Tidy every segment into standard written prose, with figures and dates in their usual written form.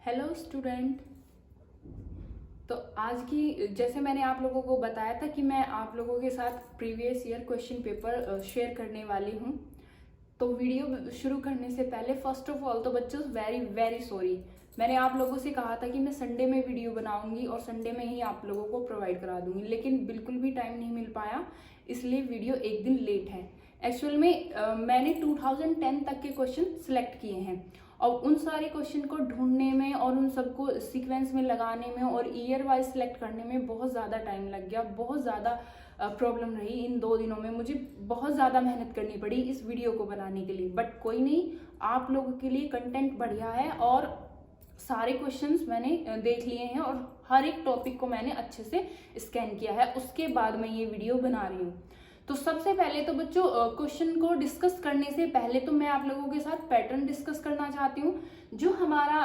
Hello student. तो आज की जैसे मैंने आप लोगों को बताया था कि मैं आप लोगों के साथ previous year question paper share करने वाली हूँ। तो वीडियो शुरू करने से पहले फर्स्ट ऑफ ऑल तो बच्चों वेरी वेरी सॉरी। मैंने आप लोगों से कहा था कि मैं संडे में वीडियो बनाऊंगी और संडे में ही आप लोगों को प्रोवाइड करा दूंगी, लेकिन बिल्कुल भी टाइम नहीं मिल पाया, इसलिए वीडियो एक दिन लेट है। एक्चुअल में मैंने 2010 तक के क्वेश्चन सिलेक्ट किए हैं और उन सारे क्वेश्चन को ढूंढने में और उन सबको सीक्वेंस में लगाने में और ईयर वाइज सिलेक्ट करने में बहुत ज़्यादा टाइम लग गया। बहुत ज़्यादा प्रॉब्लम रही इन 2 दिनों में, मुझे बहुत ज़्यादा मेहनत करनी पड़ी इस वीडियो को बनाने के लिए। बट कोई नहीं, आप लोगों के लिए कंटेंट बढ़िया है और सारे क्वेश्चंस मैंने देख लिए हैं और हर एक टॉपिक को मैंने अच्छे से स्कैन किया है, उसके बाद मैं ये वीडियो बना रही हूँ। तो सबसे पहले तो बच्चों क्वेश्चन को डिस्कस करने से पहले तो मैं आप लोगों के साथ पैटर्न डिस्कस करना चाहती हूँ। जो हमारा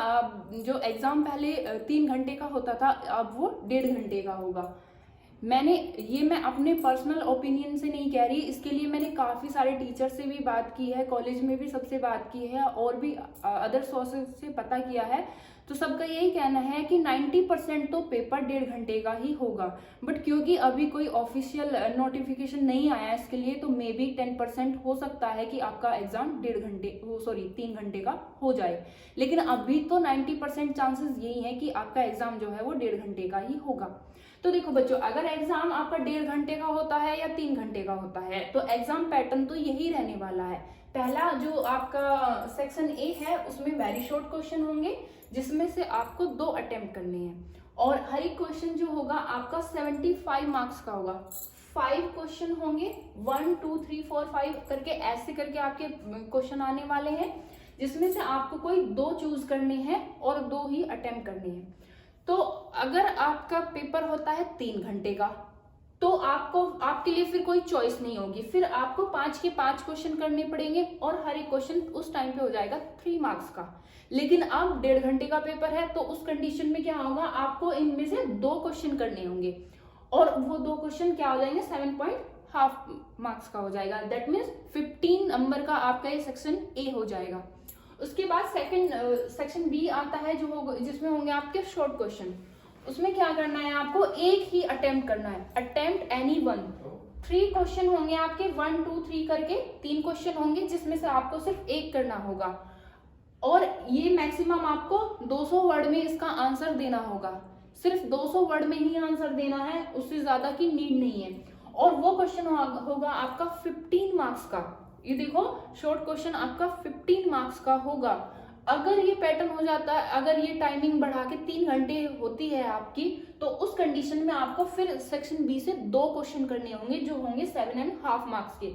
जो एग्जाम पहले 3 घंटे का होता था, अब वो 1.5 घंटे का होगा। मैं अपने पर्सनल ओपिनियन से नहीं कह रही, इसके लिए मैंने काफ़ी सारे टीचर से भी बात की है, कॉलेज में भी सबसे बात की है और भी अदर सोर्सेज से पता किया है। तो सबका यही कहना है कि 90% तो पेपर 1.5 घंटे का ही होगा। बट क्योंकि अभी कोई ऑफिशियल नोटिफिकेशन नहीं आया इसके लिए, तो मे बी 10% हो सकता है कि आपका एग्जाम 3 घंटे का हो जाए। लेकिन अभी तो 90% चांसेस यही है कि आपका एग्जाम जो है वो 1.5 घंटे का ही होगा। तो देखो बच्चों, अगर एग्जाम आपका 1.5 घंटे का होता है या 3 घंटे का होता है, तो एग्जाम पैटर्न तो यही रहने वाला है। पहला जो आपका सेक्शन ए है उसमें वेरी शॉर्ट क्वेश्चन होंगे, जिसमें से आपको 2 अटेम्प्ट करने हैं और हर एक क्वेश्चन जो होगा आपका 75 मार्क्स का होगा। 5 क्वेश्चन होंगे, 1 2 3 4 5 करके ऐसे करके आपके क्वेश्चन आने वाले हैं, जिसमें से आपको कोई 2 चूज करने हैं और 2 ही अटेम्प्ट करने हैं। तो अगर आपका पेपर होता है 3 घंटे का, तो आपके लिए फिर कोई चॉइस नहीं होगी, फिर आपको 5 के 5 क्वेश्चन करने पड़ेंगे और हर एक क्वेश्चन उस टाइम पे हो जाएगा 3 मार्क्स का। लेकिन अब 1.5 घंटे का पेपर है, तो उस कंडीशन में क्या होगा, आपको इनमें से 2 क्वेश्चन करने होंगे और वो 2 क्वेश्चन क्या हो जाएंगे, 7.5 मार्क्स का हो जाएगा। दैट मीन्स 15 नंबर का आपका ये सेक्शन ए हो जाएगा। उसके बाद सेक्शन बी आता है जो होगा, जिसमें होंगे आपके शॉर्ट क्वेश्चन। उसमें क्या करना है, आपको एक ही अटेम्प्ट करना है, अटेम्प्ट एनी वन। 3 क्वेश्चन होंगे आपके, 1 2 3 करके 3 क्वेश्चन होंगे, जिसमें से आपको सिर्फ एक करना होगा और ये मैक्सिमम आपको 200 वर्ड में इसका आंसर देना होगा। सिर्फ 200 वर्ड में ही आंसर देना है, उससे ज्यादा की नीड नहीं है। और वो क्वेश्चन होगा आपका 15 मार्क्स का। ये देखो, शॉर्ट क्वेश्चन आपका 15 मार्क्स का होगा। अगर ये पैटर्न हो जाता है, अगर ये टाइमिंग बढ़ा के 3 घंटे होती है आपकी, तो उस कंडीशन में आपको फिर सेक्शन बी से 2 क्वेश्चन करने होंगे, जो होंगे 7.5 मार्क्स के।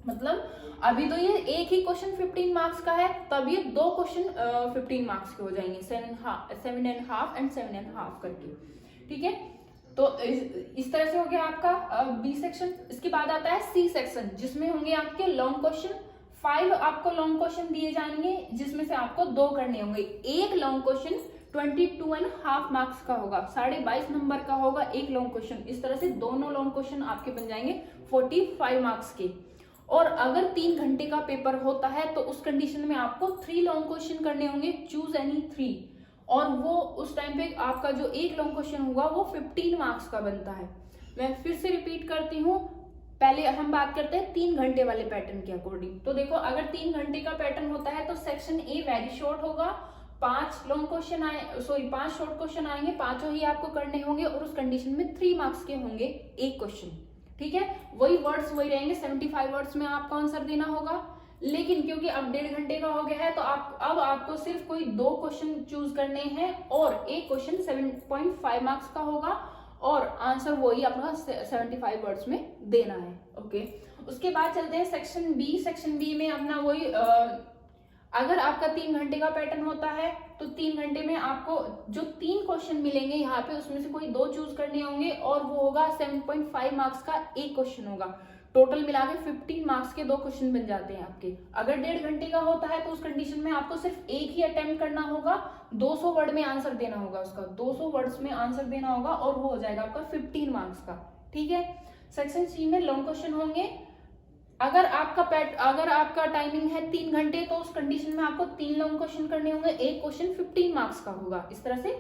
मतलब अभी तो ये एक ही क्वेश्चन 15 मार्क्स का है, तब ये 2 क्वेश्चन 15 मार्क्स के हो जाएंगे, 7.5 एंड 7.5 करके। ठीक है, तो इस तरह से हो गया आपका बी सेक्शन। इसके बाद आता है सी सेक्शन, जिसमें होंगे आपके लॉन्ग क्वेश्चन। 5 आपको लॉन्ग क्वेश्चन दिए जाएंगे, जिसमें से आपको 2 करने होंगे। एक लॉन्ग क्वेश्चन 22.5 मार्क्स का होगा, 22.5 नंबर का होगा एक लॉन्ग क्वेश्चन। इस तरह से दोनों लॉन्ग क्वेश्चन आपके बन जाएंगे 45 मार्क्स के। और अगर 3 घंटे का पेपर होता है, तो उस कंडीशन में आपको 3 लॉन्ग क्वेश्चन करने होंगे, चूज एनी 3। और वो उस टाइम पे आपका जो एक लॉन्ग क्वेश्चन होगा वो 15 मार्क्स का बनता है। मैं फिर से रिपीट करती हूँ, पहले हम बात करते हैं 3 घंटे वाले पैटर्न के अकॉर्डिंग। तो देखो, अगर 3 घंटे का पैटर्न होता है तो सेक्शन ए वेरी शॉर्ट होगा, 5 शॉर्ट क्वेश्चन आएंगे, 5 ही आपको करने होंगे और उस कंडीशन में 3 मार्क्स के होंगे एक क्वेश्चन। ठीक है, वही वर्ड्स वही रहेंगे, 75 वर्ड्स में आपको आंसर देना होगा। लेकिन क्योंकि अब 1.5 घंटे का हो गया है, तो अब आपको सिर्फ कोई 2 क्वेश्चन चूज करने हैं और एक क्वेश्चन 7.5 मार्क्स का होगा और आंसर वही अपना 75 वर्ड्स में देना है। ओके, उसके बाद चलते हैं सेक्शन बी। सेक्शन बी में अपना वही अगर आपका 3 घंटे का पैटर्न होता है, तो 3 घंटे में आपको जो 3 क्वेश्चन मिलेंगे यहाँ पे, उसमें से कोई 2 चूज करने होंगे और वो होगा 7.5 मार्क्स का एक क्वेश्चन होगा। टोटल मिला के 15 मार्क्स के 2 क्वेश्चन बन जाते हैं आपके। अगर 1.5 घंटे का होता है, तो उस कंडीशन में आपको सिर्फ एक ही अटेम्प्ट करना होगा, 200 वर्ड में आंसर देना होगा, उसका 200 वर्ड्स में आंसर देना होगा और वो हो जाएगा आपका 15 मार्क्स का। ठीक है, सेक्शन सी में लॉन्ग क्वेश्चन होंगे, अगर आपका टाइमिंग है 3 घंटे, तो उस कंडीशन में आपको 3 लॉन्ग क्वेश्चन करने होंगे, एक क्वेश्चन 15 मार्क्स का होगा। इस तरह से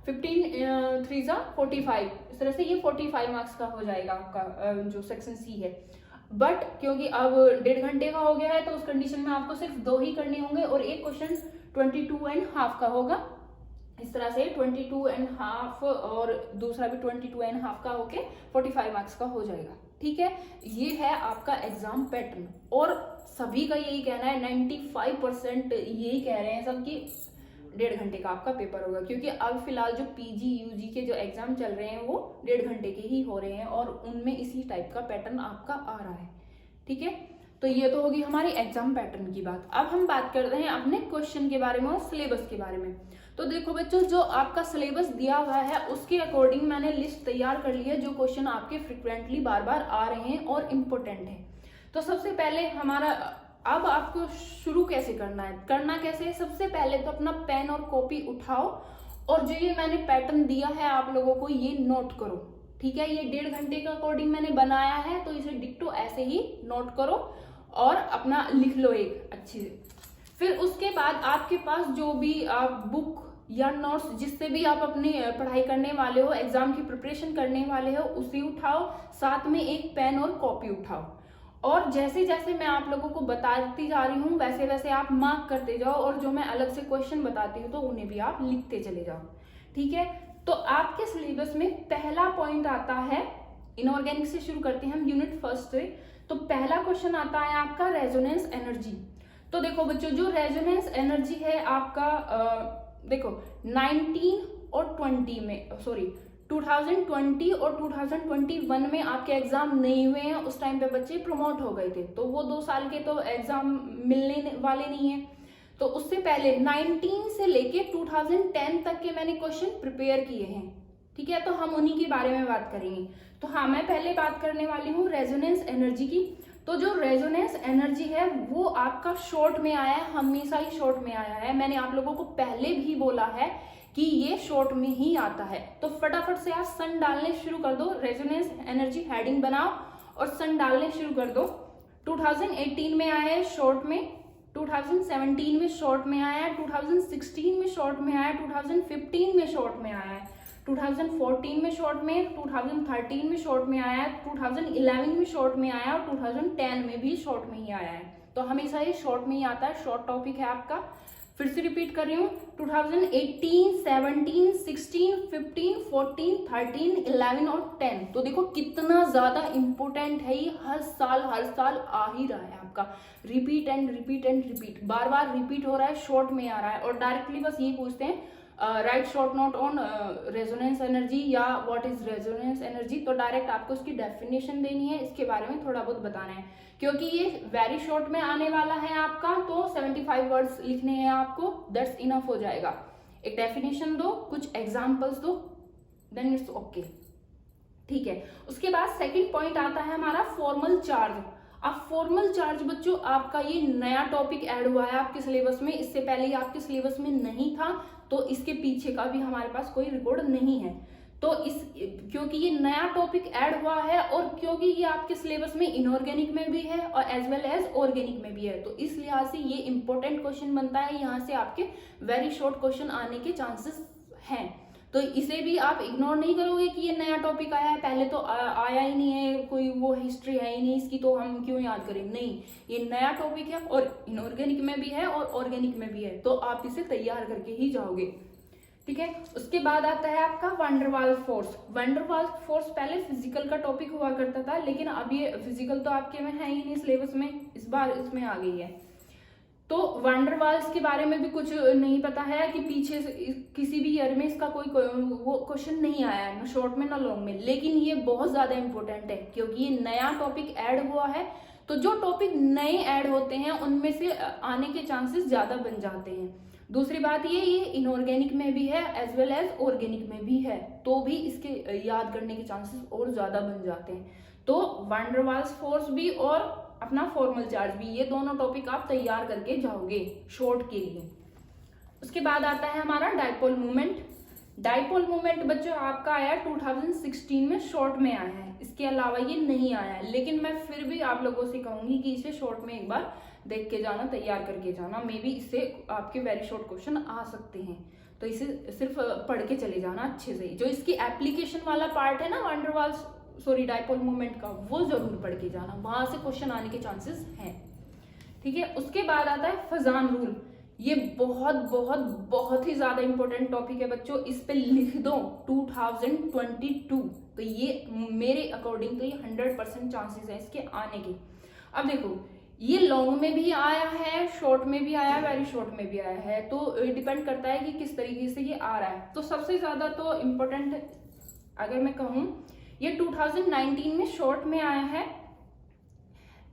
15 3 जा 45, इस तरह से ये 45 मार्क्स का हो जाएगा आपका जो सेक्शन सी है। बट क्योंकि अब 1.5 घंटे का हो गया है, तो उस कंडीशन में आपको सिर्फ 2 ही करने होंगे और एक क्वेश्चन 22.5 का होगा। इस तरह से 22.5 और दूसरा भी 22.5 का होके 45 मार्क्स का हो जाएगा। ठीक है, ये है आपका एग्जाम पैटर्न। और सभी का यही कहना है, 95% यही कह रहे हैं सब कि 1.5 घंटे का आपका पेपर होगा, क्योंकि अब फिलहाल जो पीजी यूजी के जो एग्जाम चल रहे हैं वो 1.5 घंटे के ही हो रहे हैं और उनमें इसी टाइप का पैटर्न आपका आ रहा है। ठीक है, तो ये तो होगी हमारी एग्जाम पैटर्न की बात। अब हम बात करते हैं अपने क्वेश्चन के बारे में और सिलेबस के बारे में। तो देखो बच्चों, जो आपका सिलेबस दिया हुआ है उसके अकॉर्डिंग मैंने लिस्ट तैयार कर ली है, जो क्वेश्चन आपके फ्रिक्वेंटली बार बार आ रहे हैं और इम्पोर्टेंट है। तो सबसे पहले हमारा, अब आपको शुरू कैसे करना है, करना कैसे है, सबसे पहले तो अपना पेन और कॉपी उठाओ और जो ये मैंने पैटर्न दिया है आप लोगों को ये नोट करो। ठीक है, ये 1.5 घंटे के अकॉर्डिंग मैंने बनाया है, तो इसे डिक्टो ऐसे ही नोट करो और अपना लिख लो एक अच्छी से। फिर उसके बाद आपके पास जो भी आप बुक या नोट्स जिससे भी आप अपनी पढ़ाई करने वाले हो, एग्जाम की प्रिपरेशन करने वाले हो, उसे उठाओ, साथ में एक पेन और कॉपी उठाओ। और जैसे जैसे मैं आप लोगों को बताती जा रही हूँ वैसे वैसे आप मार्क करते जाओ, और जो मैं अलग से क्वेश्चन बताती हूँ तो उन्हें भी आप लिखते चले जाओ। ठीक है, तो आपके सिलेबस में पहला पॉइंट आता है, इनऑर्गेनिक से शुरू करते हैं हम, यूनिट फर्स्ट से। तो पहला क्वेश्चन आता है आपका रेजोनेंस एनर्जी। तो देखो बच्चों, जो रेजोनेंस एनर्जी है आपका देखो 19 और 20 में, सॉरी 2020 और 2021 में आपके एग्जाम नहीं हुए हैं। उस टाइम पे बच्चे प्रमोट हो गए थे, तो वो 2 साल के तो एग्जाम मिलने वाले नहीं है। तो उससे पहले 19 से लेके 2010 तक के मैंने क्वेश्चन प्रिपेयर किए हैं। ठीक है, तो हम उन्हीं के बारे में बात करेंगे। तो हाँ, मैं पहले बात करने वाली हूँ रेजोनेंस एनर्जी की। तो जो रेजोनेंस एनर्जी है वो आपका शॉर्ट में आया है, हमेशा ही शॉर्ट में आया है। मैंने आप लोगों को पहले भी बोला है कि ये शॉर्ट में ही आता है। तो फटाफट से आप सन डालने शुरू कर दो, रेजोनेंस एनर्जी हेडिंग बनाओ और सन डालने शुरू कर दो। 2018 में आया है शॉर्ट में, 2017 में शॉर्ट में आया है, 2016 में शॉर्ट में आया है, 2015 में शॉर्ट में आया है, 2014 में शॉर्ट में, 2013 में शॉर्ट में आया है, 2011 में शॉर्ट में आया और 2010 में भी शॉर्ट में ही आया है। तो हमेशा ये शॉर्ट में ही आता है, शॉर्ट टॉपिक है आपका। फिर से रिपीट कर रही हूँ, 2018, 17, 16, 15, 14, 13, 11 और 10। तो देखो कितना ज्यादा इंपॉर्टेंट है ये, हर साल आ ही रहा है आपका, repeat and repeat and repeat, bar bar repeat हो रहा है, शॉर्ट में आ रहा है। और डायरेक्टली बस ये पूछते हैं right short note on resonance energy या व्हाट इज रेजोनेंस एनर्जी। तो डायरेक्ट आपको उसकी डेफिनेशन देनी है, इसके बारे में थोड़ा बहुत बताना है, क्योंकि ये वेरी शॉर्ट में आने वाला है आपका। तो 75 वर्ड्स लिखने हैं आपको, दैट्स इनफ हो जाएगा। एक डेफिनेशन दो, कुछ एग्जाम्पल्स दो, देन इट्स ओके। ठीक है, उसके बाद सेकंड पॉइंट आता है हमारा फॉर्मल चार्ज। अब फॉर्मल चार्ज बच्चों आपका ये नया टॉपिक ऐड हुआ है आपके सिलेबस में, इससे पहले आपके सिलेबस में नहीं था, तो इसके पीछे का भी हमारे पास कोई रिकॉर्ड नहीं है। तो क्योंकि ये नया टॉपिक ऐड हुआ है और क्योंकि ये आपके सिलेबस में इनऑर्गेनिक में भी है और एज वेल एज ऑर्गेनिक में भी है, तो इस लिहाज से ये इंपॉर्टेंट क्वेश्चन बनता है। यहाँ से आपके वेरी शॉर्ट क्वेश्चन आने के चांसेस हैं, तो इसे भी आप इग्नोर नहीं करोगे कि ये नया टॉपिक आया है, पहले तो आया ही नहीं है, कोई वो हिस्ट्री है ही नहीं इसकी, तो हम क्यों याद करें। नहीं, ये नया टॉपिक है और इनऑर्गेनिक में भी है और ऑर्गेनिक में भी है, तो आप इसे तैयार करके ही जाओगे। ठीक है, उसके बाद आता है आपका वंडरवाल्स फोर्स। वंडरवाल्स फोर्स पहले फिजिकल का टॉपिक हुआ करता था, लेकिन अब ये फिजिकल तो आपके में है ही नहीं सिलेबस में, इस बार इसमें आ गई है। तो वंडरवाल्स के बारे में भी कुछ नहीं पता है कि पीछे किसी भी ईयर में इसका कोई वो क्वेश्चन नहीं आया है, ना शॉर्ट में ना लॉन्ग में, लेकिन ये बहुत ज्यादा इंपॉर्टेंट है क्योंकि ये नया टॉपिक ऐड हुआ है। तो जो टॉपिक नए ऐड होते हैं उनमें से आने के चांसेस ज्यादा बन जाते हैं। दूसरी बात ये इनऑर्गेनिक में भी है एज वेल एज ऑर्गेनिक में भी है, तो भी इसके याद करने के चांसेस और ज्यादा बन जाते हैं। तो वंडरवाल्स फोर्स भी और अपना फॉर्मल चार्ज भी, ये दोनों टॉपिक आप तैयार करके जाओगे शॉर्ट के लिए। उसके बाद आता है हमारा डायपोल मूवमेंट। डाइपोल मोमेंट बच्चों आपका आया 2016 में शॉर्ट में आया है, इसके अलावा ये नहीं आया है। लेकिन मैं फिर भी आप लोगों से कहूंगी कि इसे शॉर्ट में एक बार देख के जाना, तैयार करके जाना। मे बी इससे आपके वेरी शॉर्ट क्वेश्चन आ सकते हैं, तो इसे सिर्फ पढ़ के चले जाना अच्छे से। जो इसकी एप्लीकेशन वाला पार्ट है ना डाइपोल मोमेंट का, वो जरूर पढ़ के जाना, वहां से क्वेश्चन आने के चांसेस हैं। ठीक है, उसके बाद आता है फजान रूल। ये बहुत बहुत बहुत ही ज्यादा इंपॉर्टेंट टॉपिक है बच्चों, इस पे लिख दो 2022। तो ये मेरे अकॉर्डिंग तो ये 100% चांसेस है इसके आने के। अब देखो, ये लॉन्ग में भी आया है, शॉर्ट में भी आया है, वेरी शॉर्ट में भी आया है, तो डिपेंड करता है कि किस तरीके से ये आ रहा है। तो सबसे ज्यादा तो इम्पोर्टेंट अगर मैं कहूँ, ये 2019 में शॉर्ट में आया है,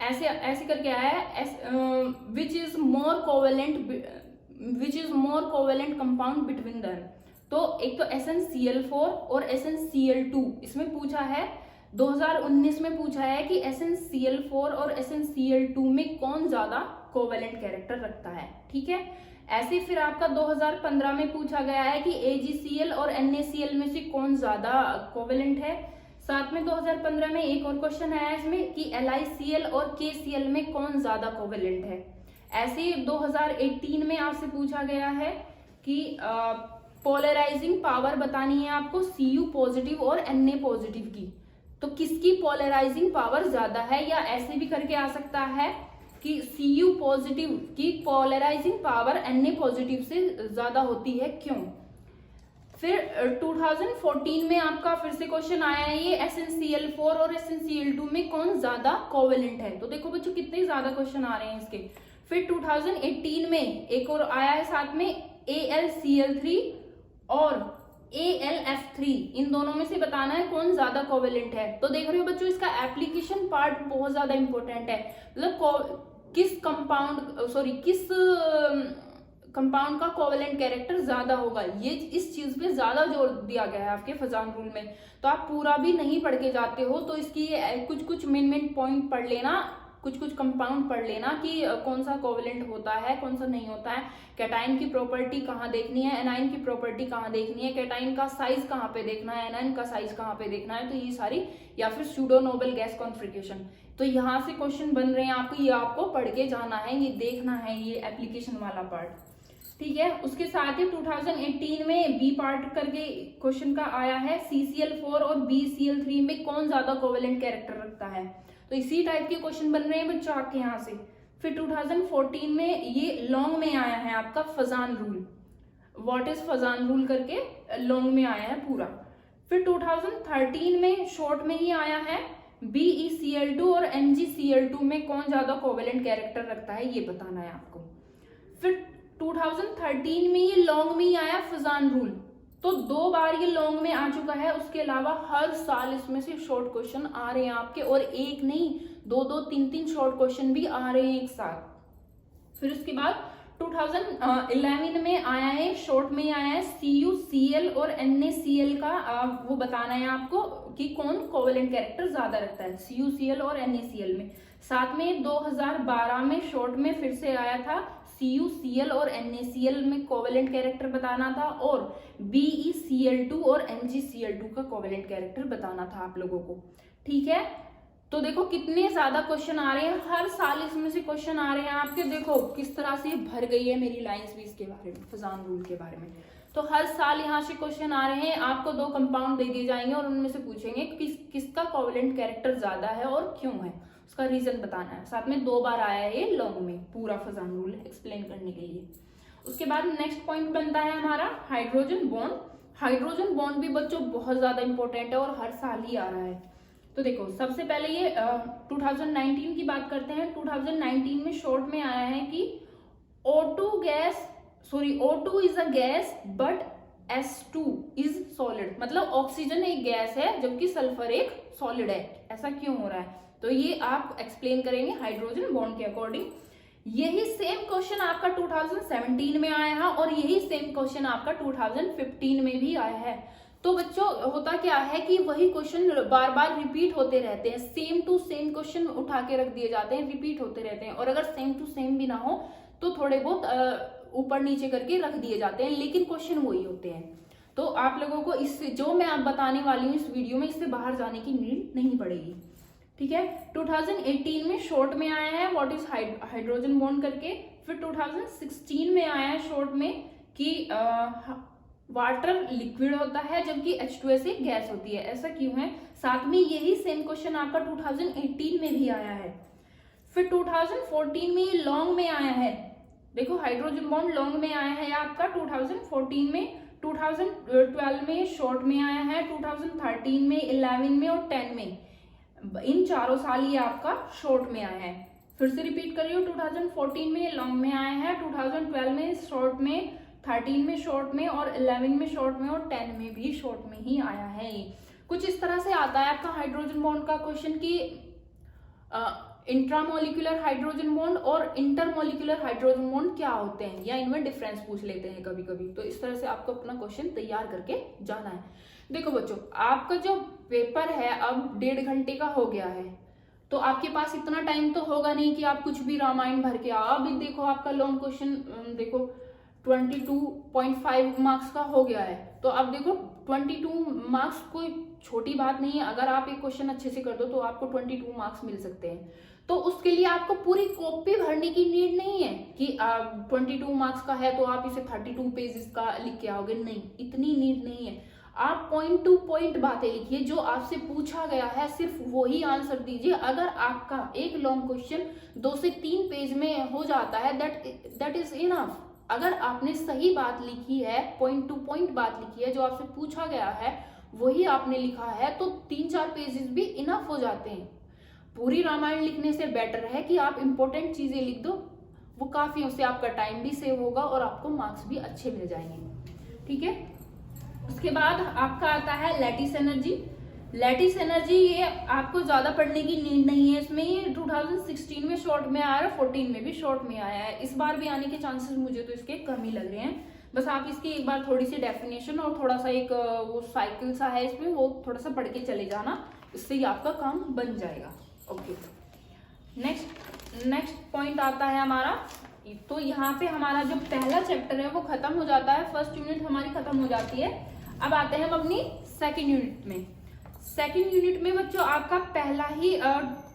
ऐसे करके आया है, which is more covalent compound between them. तो एक तो SnCl4 और SnCl2 इसमें पूछा है, 2019 में पूछा है कि SnCl4 और SnCl2 में कौन ज्यादा कोवेलेंट कैरेक्टर रखता है। ठीक है, ऐसे फिर आपका 2015 में पूछा गया है कि AgCl और NaCl में से कौन ज्यादा कोवेलेंट है। साथ में 2015 में एक और क्वेश्चन आया इसमें कि LiCl और KCl में कौन ज्यादा कोवेलेंट है। ऐसे 2018 में आपसे पूछा गया है कि पोलराइजिंग पावर बतानी है आपको Cu पॉजिटिव और Na पॉजिटिव की, तो किसकी पोलराइजिंग पावर ज्यादा है, या ऐसे भी करके आ सकता है कि Cu पॉजिटिव की पोलराइजिंग पावर Na पॉजिटिव से ज्यादा होती है, क्यों। फिर 2014 में आपका फिर से क्वेश्चन आया है ये SnCl4 और SnCl2 में कौन ज्यादा कोवेलेंट है। तो देखो बच्चों कितने ज्यादा क्वेश्चन आ रहे हैं इसके। फिर 2018 में एक और आया है साथ में AlCl3 और AlF3, इन दोनों में से बताना है कौन ज्यादा कोवेलेंट है। तो देख रहे हो बच्चों, इसका एप्लीकेशन पार्ट बहुत ज्यादा इंपॉर्टेंट है, मतलब किस कंपाउंड का कोवेलेंट कैरेक्टर ज्यादा होगा, ये इस चीज पे ज्यादा जोर दिया गया है आपके फजान रूल में। तो आप पूरा भी नहीं पढ़ के जाते हो, तो इसकी कुछ मेन पॉइंट पढ़ लेना, कुछ कंपाउंड पढ़ लेना कि कौन सा कोवेलेंट होता है, कौन सा नहीं होता है। कैटाइन की प्रॉपर्टी कहाँ देखनी है, एनाइन की प्रॉपर्टी कहाँ देखनी है, कैटाइन का साइज कहाँ पे देखना है, एनाइन का साइज कहाँ पे देखना है, तो ये सारी, या फिर सूडो नोबल गैस कॉन्फ्रिगरेशन, तो यहाँ से क्वेश्चन बन रहे हैं आपको, ये आपको पढ़ के जाना है, ये देखना है, ये एप्लीकेशन वाला पार्ट। ठीक है, उसके साथ ही 2018 में बी पार्ट करके क्वेश्चन का आया है CCl4 और BCl3 में कौन ज्यादा कोवेलेंट कैरेक्टर रखता है। तो इसी टाइप के क्वेश्चन बन रहे हैं बच्चों आपके यहाँ से। फिर 2014 में ये लॉन्ग में आया है आपका Fazan rule, what is Fazan rule करके लॉन्ग में आया है पूरा। फिर 2013 में शॉर्ट में ही आया है, BeCl2 और MgCl2 में कौन ज्यादा कोवेलेंट कैरेक्टर रखता है, ये बताना है आपको। फिर 2013 में ये लॉन्ग में ही आया फजान रूल, तो 2 बार ये लॉन्ग में आ चुका है। उसके अलावा हर साल इसमें से शॉर्ट क्वेश्चन आ रहे हैं आपके, और एक नहीं 2-2 3-3 शॉर्ट क्वेश्चन भी आ रहे हैं एक साथ। फिर उसके बाद 2011 में आया है, शॉर्ट में आया है CuCl और NaCl का वो बताना है आपको कि कौन कोवेलेंट कैरेक्टर ज्यादा रखता है CuCl और NaCl में। साथ में 2012 में शॉर्ट में फिर से आया था CuCl और NaCl में कोवेलेंट कैरेक्टर बताना था, और BeCl2 और MgCl2 का कोवेलेंट कैरेक्टर बताना था आप लोगों को। ठीक है, तो देखो कितने ज्यादा क्वेश्चन आ रहे हैं, हर साल इसमें से क्वेश्चन आ रहे हैं आपके। देखो किस तरह से भर गई है मेरी लाइंस भी इसके बारे में, फजान रूल के बारे में। तो हर साल यहाँ से क्वेश्चन आ रहे हैं आपको, 2 कंपाउंड दे दिए जाएंगे और उनमें से पूछेंगे किसका कोवेलेंट कैरेक्टर ज्यादा है और क्यों है, उसका रीजन बताना है। साथ में 2 बार आया है ये लॉन्ग में, पूरा फजान रूल एक्सप्लेन करने के लिए। उसके बाद नेक्स्ट पॉइंट बनता है हमारा हाइड्रोजन बॉन्ड। हाइड्रोजन बॉन्ड भी बच्चों बहुत ज्यादा इंपॉर्टेंट है और हर साल ही आ रहा है। तो देखो सबसे पहले ये 2019 की बात करते हैं। 2019 में शॉर्ट में आया है कि O2 is a gas but S2 is solid, मतलब ऑक्सीजन एक गैस है जबकि सल्फर एक सॉलिड है, ऐसा क्यों हो रहा है, तो ये आप एक्सप्लेन करेंगे हाइड्रोजन बॉन्ड के अकॉर्डिंग। यही सेम क्वेश्चन आपका 2017 में आया है और यही सेम क्वेश्चन आपका 2015 में भी आया है। तो बच्चों होता क्या है कि वही क्वेश्चन बार बार रिपीट होते रहते हैं, सेम टू सेम क्वेश्चन उठा के रख दिए जाते हैं, रिपीट होते रहते हैं, और अगर सेम टू सेम भी ना हो तो थोड़े बहुत ऊपर नीचे करके रख दिए जाते हैं, लेकिन क्वेश्चन वही होते हैं। तो आप लोगों को इससे जो मैं आप बताने वाली हूँ इस वीडियो में, इससे बाहर जाने की नीड नहीं पड़ेगी। ठीक है, 2018 में शॉर्ट में आया है व्हाट इज हाइड्रोजन बॉन्ड करके। फिर 2016 में आया है शॉर्ट में कि वाटर लिक्विड होता है जबकि H2S एक गैस होती है। ऐसा क्यों है? साथ में यही सेम क्वेश्चन आपका 2018 में भी आया है। फिर 2014 में ये लॉन्ग में आया है, देखो हाइड्रोजन बॉन्ड लॉन्ग में आया है आपका 2014 में। 2012 में शॉर्ट में आया है, 2013 में, 11 में और 10 में, इन चारों साल ये आपका शॉर्ट में आया है। फिर से रिपीट कर रही हूँ, 2014 में लॉन्ग में आया है, 2012 में शॉर्ट में, 13 में शॉर्ट में और 11 में शॉर्ट में और 10 में भी शॉर्ट में ही आया है। कुछ इस तरह से आता है आपका हाइड्रोजन बॉन्ड का क्वेश्चन कि इंट्रामोलिकुलर हाइड्रोजन बॉन्ड और इंटरमोलिकुलर हाइड्रोजन बॉन्ड क्या होते हैं, या इनमें डिफरेंस पूछ लेते हैं कभी कभी। तो इस तरह से आपको अपना क्वेश्चन तैयार करके जाना है। देखो बच्चों, आपका जो पेपर है अब 1.5 घंटे का हो गया है, तो आपके पास इतना टाइम तो होगा नहीं कि आप कुछ भी रामायण भर के आओ। अभी देखो आपका लॉन्ग क्वेश्चन देखो 22.5 मार्क्स का हो गया है। तो अब देखो 22 मार्क्स कोई छोटी बात नहीं है। अगर आप एक क्वेश्चन अच्छे से कर दो तो आपको 22 मार्क्स मिल सकते हैं। तो उसके लिए आपको पूरी कॉपी भरने की नीड नहीं है कि 22 मार्क्स का है तो आप इसे 32 पेजेस का लिख के आओगे, नहीं, इतनी नीड नहीं है। आप पॉइंट टू पॉइंट बातें लिखिए, जो आपसे पूछा गया है सिर्फ वही आंसर दीजिए। अगर आपका एक लॉन्ग क्वेश्चन 2 से 3 पेज में हो जाता है, दैट इज इनफ। अगर आपने सही बात लिखी है, पॉइंट टू पॉइंट बात लिखी है, जो आपसे पूछा गया है वही आपने लिखा है, तो 3-4 पेजेस भी इनफ हो जाते हैं। पूरी रामायण लिखने से बेटर है कि आप इंपॉर्टेंट चीजें लिख दो, वो काफी, उससे आपका टाइम भी सेव होगा और आपको मार्क्स भी अच्छे मिल जाएंगे। ठीक है, उसके बाद आपका आता है लैटिस एनर्जी। लैटिस एनर्जी ये आपको ज्यादा पढ़ने की नीड नहीं है इसमें। ये 2016 में शॉर्ट में आया है, 14 में भी शॉर्ट में आया है। इस बार भी आने के चांसेस मुझे तो इसके कम ही लग रहे हैं। बस आप इसकी एक बार थोड़ी सी डेफिनेशन और थोड़ा सा एक वो साइकिल सा है इसमें, वो थोड़ा सा पढ़ के चले जाना, इससे ही आपका काम बन जाएगा। ओके, नेक्स्ट पॉइंट आता है हमारा। तो यहाँ पे हमारा जो पहला चैप्टर है वो खत्म हो जाता है, फर्स्ट यूनिट हमारी खत्म हो जाती है। अब आते हैं हम अपनी सेकंड यूनिट में। सेकंड यूनिट में बच्चों आपका पहला ही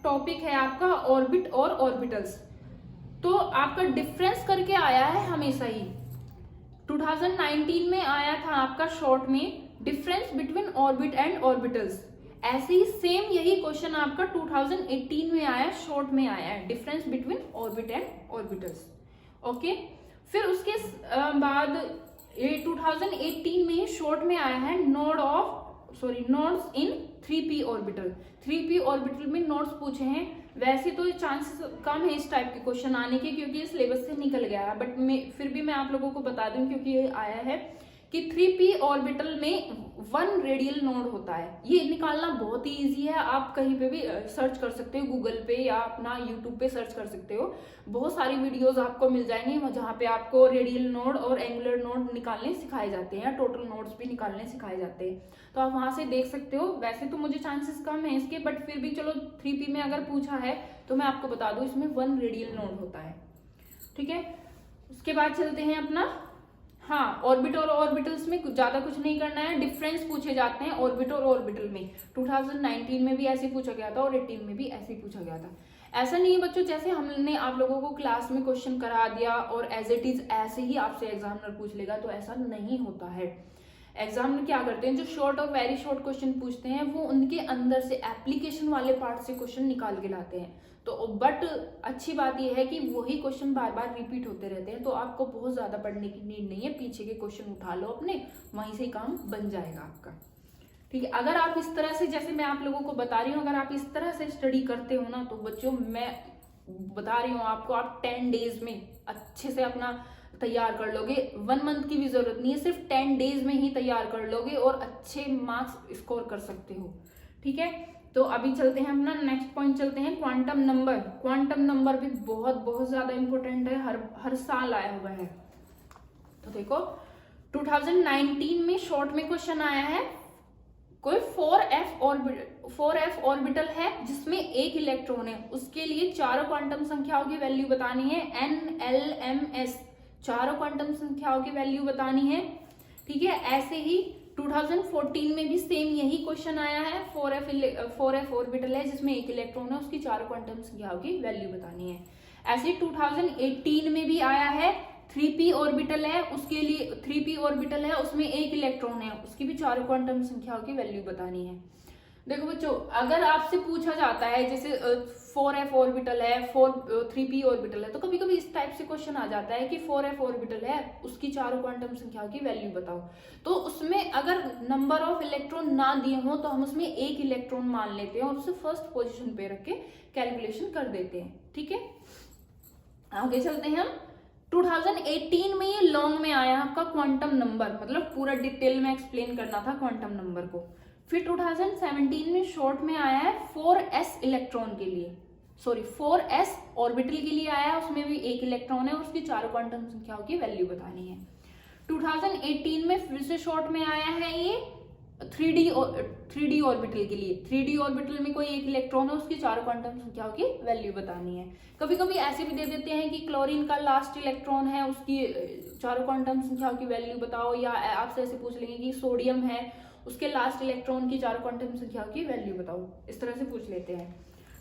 टॉपिक है आपका ऑर्बिट और ऑर्बिटल्स। तो आपका डिफरेंस करके आया है हमेशा ही। 2019 में आया था आपका शॉर्ट में difference between orbit and orbitals. ऐसे ही सेम यही क्वेश्चन आपका 2018 में आया, शॉर्ट में आया है, difference between orbit and orbitals. Okay, फिर उसके बाद 2018 में शॉर्ट में आया है नोड्स इन 3p ऑर्बिटल। 3p ऑर्बिटल में नोड्स पूछे हैं। वैसे तो चांसेस कम है इस टाइप के क्वेश्चन आने के, क्योंकि ये सिलेबस से निकल गया है, बट फिर भी मैं आप लोगों को बता दूं क्योंकि ये आया है कि 3p ऑर्बिटल में 1 रेडियल नोड होता है। ये निकालना बहुत ही इजी है, आप कहीं पे भी सर्च कर सकते हो, गूगल पे या अपना यूट्यूब पे सर्च कर सकते हो। बहुत सारी वीडियोस आपको मिल जाएंगी जहाँ पे आपको रेडियल नोड और एंगुलर नोड निकालने सिखाए जाते हैं, टोटल नोड्स भी निकालने सिखाए जाते हैं, तो आप वहां से देख सकते हो। वैसे तो मुझे चांसेस कम है इसके, बट फिर भी चलो 3p में अगर पूछा है तो मैं आपको बता दूं इसमें 1 रेडियल नोड होता है। ठीक है, उसके बाद चलते हैं अपना, हाँ, ऑर्बिट और ऑर्बिटल्स में ज्यादा कुछ नहीं करना है, डिफरेंस पूछे जाते हैं ऑर्बिट और ऑर्बिटल में। 2019 में भी ऐसे पूछा गया था और 18 में भी ऐसे ही पूछा गया था। ऐसा नहीं है बच्चों जैसे हमने आप लोगों को क्लास में क्वेश्चन करा दिया और एज इट इज ऐसे ही आपसे एग्जामिनर पूछ लेगा, तो ऐसा नहीं होता है। एग्जामिनर क्या करते हैं, जो शॉर्ट और वेरी शॉर्ट क्वेश्चन पूछते हैं वो उनके अंदर से एप्लीकेशन वाले पार्ट से क्वेश्चन निकाल के लाते हैं। तो बट अच्छी बात यह है कि वही क्वेश्चन बार बार रिपीट होते रहते हैं, तो आपको बहुत ज्यादा पढ़ने की नीड नहीं है। पीछे के क्वेश्चन उठा लो अपने, वहीं से काम बन जाएगा आपका। ठीक है, अगर आप इस तरह से, जैसे मैं आप लोगों को बता रही हूँ, अगर आप इस तरह से स्टडी करते हो ना, तो बच्चों मैं बता रही हूँ आपको, आप 10 डेज में अच्छे से अपना तैयार कर लोगे। 1 मंथ की भी जरूरत नहीं है, सिर्फ 10 डेज में ही तैयार कर लोगे और अच्छे मार्क्स स्कोर कर सकते हो। ठीक है, तो अभी चलते हैं अपना नेक्स्ट पॉइंट, चलते हैं क्वांटम नंबर। क्वांटम नंबर भी बहुत ज्यादा इंपॉर्टेंट है, हर साल आया हुआ है। तो देखो 2019 में शॉर्ट में क्वेश्चन आया है, कोई 4f ऑर्बिटल है जिसमें एक इलेक्ट्रॉन है, उसके लिए चारों क्वांटम संख्याओं की वैल्यू बतानी है, n l m s, चारों क्वांटम संख्याओं की वैल्यू बतानी है। ठीक है। ऐसे ही 2014 में भी सेम यही क्वेश्चन आया है। 4f ऑर्बिटल है जिसमें एक इलेक्ट्रॉन है, उसकी 4 क्वांटम संख्याओं की वैल्यू बतानी है। ऐसे 2018 में भी आया है, 3p ऑर्बिटल है, उसके लिए 3p ऑर्बिटल है, उसमें एक इलेक्ट्रॉन है, उसकी भी 4 क्वांटम संख्याओं की वैल्यू बतानी है। देखो बच्चों, अगर आपसे पूछा जाता है जैसे 4f ऑर्बिटल है, 3p ऑर्बिटल है, तो कभी कभी इस टाइप से क्वेश्चन आ जाता है कि 4f ऑर्बिटल है, उसकी 4 क्वांटम संख्याओं की वैल्यू बताओ। तो उसमें अगर नंबर ऑफ इलेक्ट्रॉन ना दिए हो तो हम उसमें एक इलेक्ट्रॉन मान लेते हैं और उसे फर्स्ट पोजिशन पे रख के कैलकुलेशन कर देते हैं। ठीक है, आगे चलते हैं हम। 2018 में ये लॉन्ग में आया आपका क्वांटम नंबर, मतलब पूरा डिटेल में एक्सप्लेन करना था क्वांटम नंबर को। फिर 2017 में शॉर्ट में आया है 4s इलेक्ट्रॉन के लिए, सॉरी 4s ऑर्बिटल के लिए आया है, उसमें भी एक इलेक्ट्रॉन है और उसकी 4 क्वांटम संख्याओं की वैल्यू बतानी है। 2018 में फिर से शॉर्ट में आया है ये 3d ऑर्बिटल के लिए। 3d ऑर्बिटल में कोई एक इलेक्ट्रॉन है, उसकी 4 क्वांटम संख्याओं की वैल्यू बतानी है। कभी कभी ऐसे भी दे देते हैं कि क्लोरीन का लास्ट इलेक्ट्रॉन है, उसकी 4 क्वांटम संख्याओं की वैल्यू बताओ, या आपसे ऐसे पूछ लेंगे कि सोडियम है, उसके लास्ट इलेक्ट्रॉन की 4 क्वांटम संख्याओं की वैल्यू बताओ, इस तरह से पूछ लेते हैं।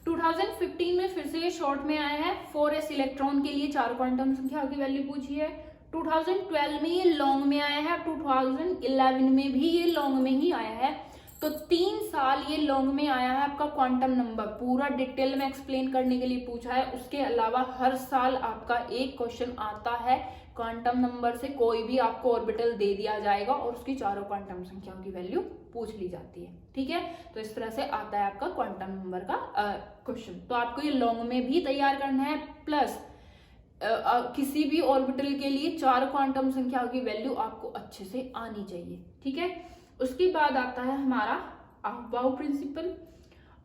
2015 में फिर से ये शॉर्ट में आया है, 4s इलेक्ट्रॉन के लिए 4 क्वांटम संख्याओं की वैल्यू पूछी है। 2012 में ये लॉन्ग में आया है, 2011 में भी ये लॉन्ग में ही आया है। तो 3 साल ये लॉन्ग में आया है आपका क्वांटम नंबर, पूरा डिटेल में एक्सप्लेन करने के लिए पूछा है। उसके अलावा हर साल आपका एक क्वेश्चन आता है क्वांटम नंबर से, कोई भी आपको ऑर्बिटल दे दिया जाएगा और उसकी 4 क्वांटम संख्याओं की वैल्यू पूछ ली जाती है। ठीक है, तो इस तरह से आता है आपका क्वांटम नंबर का क्वेश्चन। तो आपको ये लॉन्ग में भी तैयार करना है, प्लस किसी भी ऑर्बिटल के लिए 4 क्वांटम संख्याओं की वैल्यू आपको अच्छे से आनी चाहिए। ठीक है, उसके बाद आता है हमारा अफबाउ प्रिंसिपल।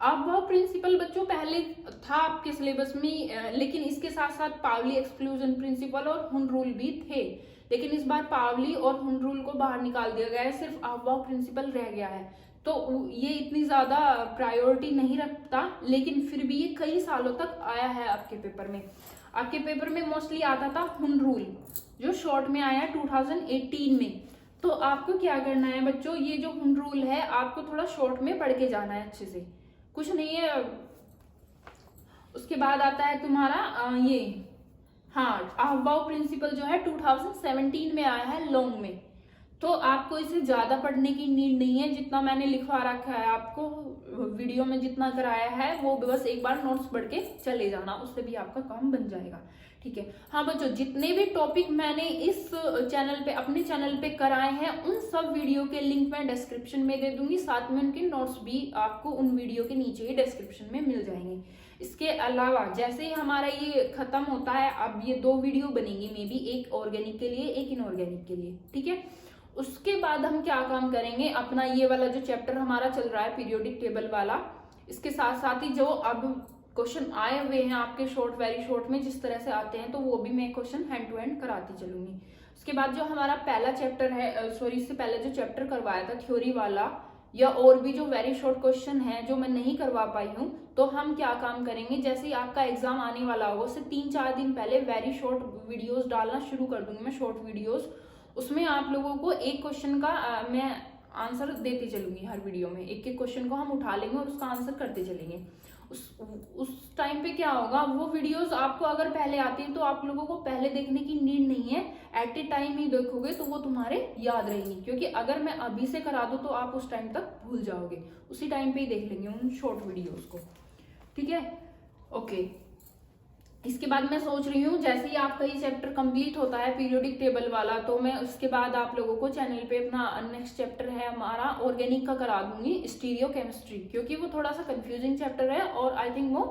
अफबाउ प्रिंसिपल बच्चों पहले था आपके सिलेबस में, लेकिन इसके साथ साथ पावली एक्सक्लूजन प्रिंसिपल और हुन रूल भी थे, लेकिन इस बार पावली और हुन रूल को बाहर निकाल दिया गया है, सिर्फ अफबाउ प्रिंसिपल रह गया है। तो ये इतनी ज्यादा प्रायोरिटी नहीं रखता, लेकिन फिर भी ये कई सालों तक आया है आपके पेपर में। आपके पेपर में मोस्टली आता था हुन रूल, जो शॉर्ट में आया 2018 में। तो आपको क्या करना है बच्चों, ये जो हुन रूल है आपको थोड़ा शॉर्ट में पढ़ के जाना है अच्छे से, कुछ नहीं है। उसके बाद आता है तुम्हारा ये अफबाउ प्रिंसिपल जो है 2017 में आया है लॉन्ग में। तो आपको इसे ज्यादा पढ़ने की नीड नहीं है, जितना मैंने लिखवा रखा है आपको वीडियो में जितना कराया है वो बस एक बार नोट्स पढ़ के चले जाना, उससे भी आपका काम बन जाएगा। ठीक है, हाँ बच्चों, जितने भी टॉपिक मैंने इस चैनल पे, अपने चैनल पे कराए हैं, उन सब वीडियो के लिंक मैं डिस्क्रिप्शन में दे दूंगी, साथ में उनके नोट्स भी आपको उन वीडियो के नीचे ही डिस्क्रिप्शन में मिल जाएंगे। इसके अलावा जैसे ही हमारा ये खत्म होता है, अब ये 2 वीडियो बनेंगी मे बी, एक ऑर्गेनिक के लिए, एक इनऑर्गेनिक के लिए। ठीक है, उसके बाद हम क्या काम करेंगे, अपना ये वाला जो चैप्टर हमारा चल रहा है पीरियोडिक टेबल वाला, इसके साथ साथ ही जो अब क्वेश्चन आए हुए हैं आपके शॉर्ट, वेरी शॉर्ट में जिस तरह से आते हैं, तो वो भी मैं क्वेश्चन हैंड टू हैंड कराती चलूंगी। उसके बाद जो हमारा पहला चैप्टर है, सॉरी इससे पहले जो चैप्टर करवाया था थ्योरी वाला, या और भी जो वेरी शॉर्ट क्वेश्चन है जो मैं नहीं करवा पाई हूँ, तो हम क्या काम करेंगे, जैसे ही आपका एग्जाम आने वाला होगा उससे 3-4 दिन पहले वेरी शॉर्ट वीडियोस डालना शुरू कर दूंगी मैं, शॉर्ट वीडियोस। उसमें आप लोगों को एक क्वेश्चन का मैं आंसर देती चलूंगी, हर वीडियो में एक एक क्वेश्चन को हम उठा लेंगे और उसका आंसर करते चलेंगे। उस टाइम पे क्या होगा, वो वीडियोस आपको अगर पहले आती हैं तो आप लोगों को पहले देखने की नीड नहीं है, एट ए टाइम ही देखोगे तो वो तुम्हारे याद रहेंगी। क्योंकि अगर मैं अभी से करा दूं तो आप उस टाइम तक भूल जाओगे, उसी टाइम पे ही देख लेंगे उन शॉर्ट वीडियोस को। ठीक है, ओके। इसके बाद मैं सोच रही हूँ जैसे ही आपका ये चैप्टर कंप्लीट होता है पीरियोडिक टेबल वाला, तो मैं उसके बाद आप लोगों को चैनल पे अपना नेक्स्ट चैप्टर है हमारा ऑर्गेनिक का करा दूंगी, स्टीरियो केमिस्ट्री, क्योंकि वो थोड़ा सा कंफ्यूजिंग चैप्टर है और आई थिंक वो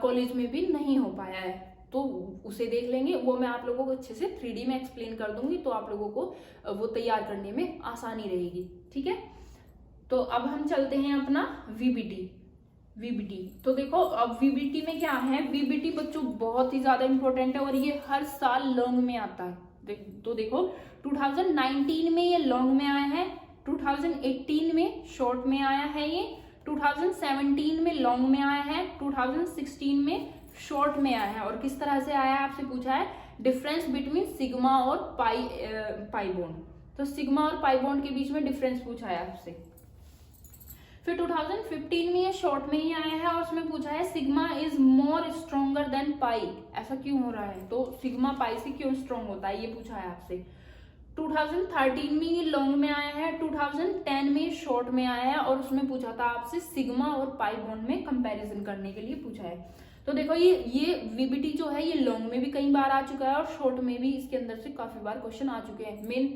कॉलेज में भी नहीं हो पाया है, तो उसे देख लेंगे। वो मैं आप लोगों को अच्छे से 3D में एक्सप्लेन कर दूंगी, तो आप लोगों को वो तैयार करने में आसानी रहेगी। ठीक है, तो अब हम चलते हैं अपना वीबीटी। तो देखो अब वीबीटी में क्या है, वीबीटी बच्चों बहुत ही ज्यादा इंपॉर्टेंट है और ये हर साल लॉन्ग में आता है। तो देखो 2019 में ये लॉन्ग में आया है, 2018 में शॉर्ट में आया है, ये 2017 में लॉन्ग में आया है, 2016 में शॉर्ट में आया है। और किस तरह से आया है आपसे पूछा है, डिफरेंस बिटवीन सिग्मा और पाई बॉन्ड। तो सिग्मा और पाई बॉन्ड के बीच में डिफरेंस पूछा है आपसे। फिर 2015 में ये शॉर्ट में ही आया है और उसमें पूछा है sigma is more stronger than pi, ऐसा क्यों हो रहा है, तो सिग्मा पाई से क्यों स्ट्रॉन्ग होता है, ये पूछा है आपसे। 2013 में ये लॉन्ग में आया है, 2010 में शॉर्ट में आया है और उसमें पूछा था आपसे सिग्मा और पाई बॉन्ड में कंपैरिजन करने के लिए पूछा है। तो देखो ये वीबीटी जो है ये लॉन्ग में भी कई बार आ चुका है और शॉर्ट में भी इसके अंदर से काफी बार क्वेश्चन आ चुके हैं। मेन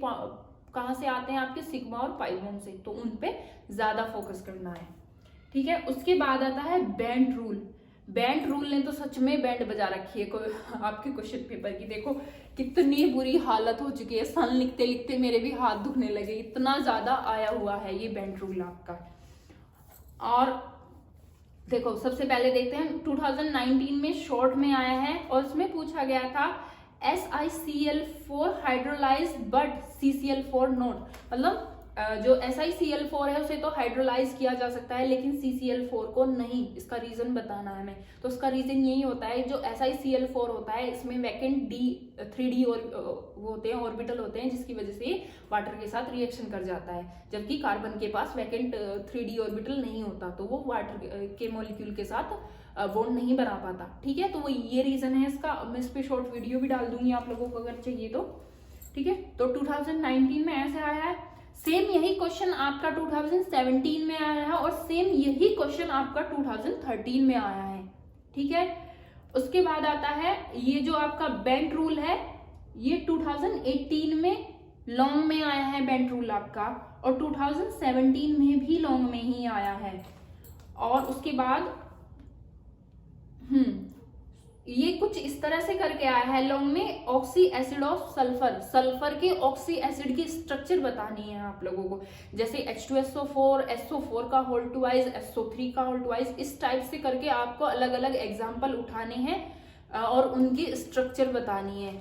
कहाँ से आते हैं आपके सिग्मा और पाई बॉन्ड से, तो उन पे ज्यादा फोकस करना है, ठीक है। उसके बाद आता है बैंड रूल। बैंड रूल ने तो सच में बैंड बजा रखी है आपके क्वेश्चन पेपर की। देखो कितनी बुरी हालत हो चुकी है, सन लिखते लिखते मेरे भी हाथ दुखने लगे, इतना ज्यादा आया हुआ है ये बैंड रूल आपका। और देखो सबसे पहले देखते हैं 2019 में शॉर्ट में आया है और उसमें पूछा गया था SiCl4 hydrolyse but CCl4 not, मतलब जो SiCl4 है उसे तो हाइड्रोलाइज किया जा सकता है लेकिन CCl4 को नहीं। इसका रीजन बताना है हमें, तो उसका रीजन यही होता है जो SiCl4 होता है इसमें वैकेंट 3D और वो होते हैं ऑर्बिटल होते हैं जिसकी वजह से वाटर के साथ रिएक्शन कर जाता है, जबकि कार्बन के पास वैकेंट 3D ऑर्बिटल नहीं होता तो वो वाटर के मॉलिक्यूल के साथ बॉन्ड नहीं बना पाता, ठीक है। तो वो ये रीजन है इसका। मैं इस पे शॉर्ट वीडियो भी डाल दूंगी आप लोगों को अगर चाहिए तो, ठीक है। तो 2019 में ऐसे आया है। सेम यही क्वेश्चन आपका 2017 में आया है और सेम यही क्वेश्चन आपका 2013 में आया है, ठीक है। उसके बाद आता है ये जो आपका बैंड रूल है, ये 2018 में लॉन्ग में आया है बैंड रूल आपका और 2017 में भी लॉन्ग में ही आया है। और उसके बाद ये कुछ इस तरह से करके आया है लॉन्ग में, oxy acid of sulphur, sulphur के ऑक्सी एसिड की स्ट्रक्चर बतानी है आप लोगों को, जैसे H2SO4 SO4 का होल ट्वाइस, SO3 का होल ट्वाइस, इस टाइप से करके आपको अलग अलग एग्जाम्पल उठाने हैं और उनकी स्ट्रक्चर बतानी है।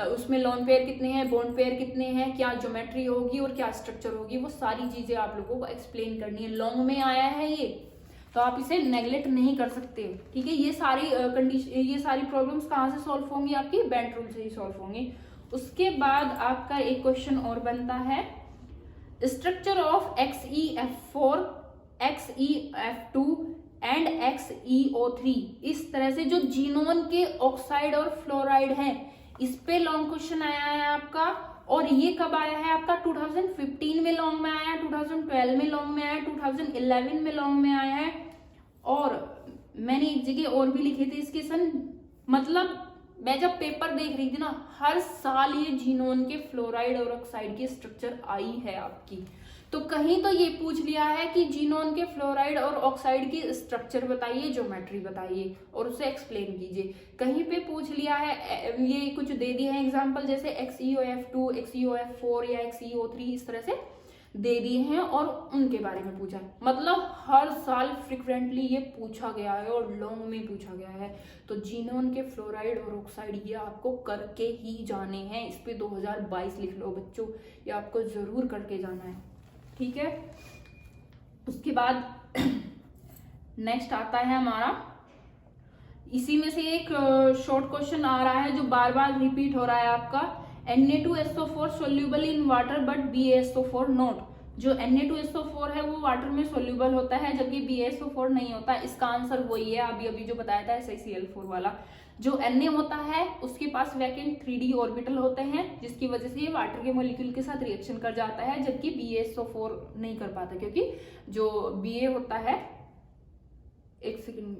उसमें लॉन पेयर कितने हैं, बॉन्ड पेयर कितने हैं, क्या ज्योमेट्री होगी और क्या स्ट्रक्चर होगी, वो सारी चीजें आप लोगों को एक्सप्लेन करनी है। लॉन्ग में आया है ये, तो आप इसे नेग्लेक्ट नहीं कर सकते, ठीक है। ये सारी ये सारी प्रॉब्लम्स कहाँ से सॉल्व होंगी आपकी बैंड रूल से ही सॉल्व होंगी। उसके बाद आपका एक क्वेश्चन और बनता है structure of XeF4, XeF2 and XeO3। इस तरह से जो जीनोन के ऑक्साइड और फ्लोराइड है इस पे लॉन्ग क्वेश्चन आया है आपका। और ये कब आया है आपका 2015 में लॉन्ग में आया है, 2012 में लॉन्ग में आया है, 2011 में लॉन्ग में आया है और मैंने एक जगह और भी लिखे थे इसके सन। मतलब मैं जब पेपर देख रही थी ना, हर साल ये जीनोन के फ्लोराइड और ऑक्साइड की स्ट्रक्चर आई है आपकी। तो कहीं तो ये पूछ लिया है कि जीनोन के फ्लोराइड और ऑक्साइड की स्ट्रक्चर बताइए, ज्योमेट्री बताइए और उसे एक्सप्लेन कीजिए। कहीं पे पूछ लिया है, ये कुछ दे दिए हैं एग्जांपल, जैसे XeOF2, XeOF4 या XeO3 इस तरह से दे दिए हैं और उनके बारे में पूछा है। मतलब हर साल फ्रिक्वेंटली ये पूछा गया है और लॉन्ग में पूछा गया है। तो जीनोन के फ्लोराइड और ऑक्साइड ये आपको करके ही जाने हैं। इस पे 2022 लिख लो बच्चों, ये आपको जरूर करके जाना है, ठीक है। उसके बाद नेक्स्ट आता है हमारा, इसी में से एक शॉर्ट क्वेश्चन आ रहा है जो बार बार रिपीट हो रहा है आपका, Na2SO4 soluble in water but BaSO4 not. जो Na2SO4 है वो वाटर में सोल्यूबल होता है जबकि BaSO4 नहीं होता। इसका आंसर वही है अभी अभी जो बताया था SiCl4 वाला। जो Na होता है उसके पास वैकेंट 3D ऑर्बिटल होते हैं जिसकी वजह से ये वाटर के मॉलिक्यूल के साथ रिएक्शन कर जाता है, जबकि BaSO4 नहीं कर पाता क्योंकि जो Ba होता है, एक सेकंड,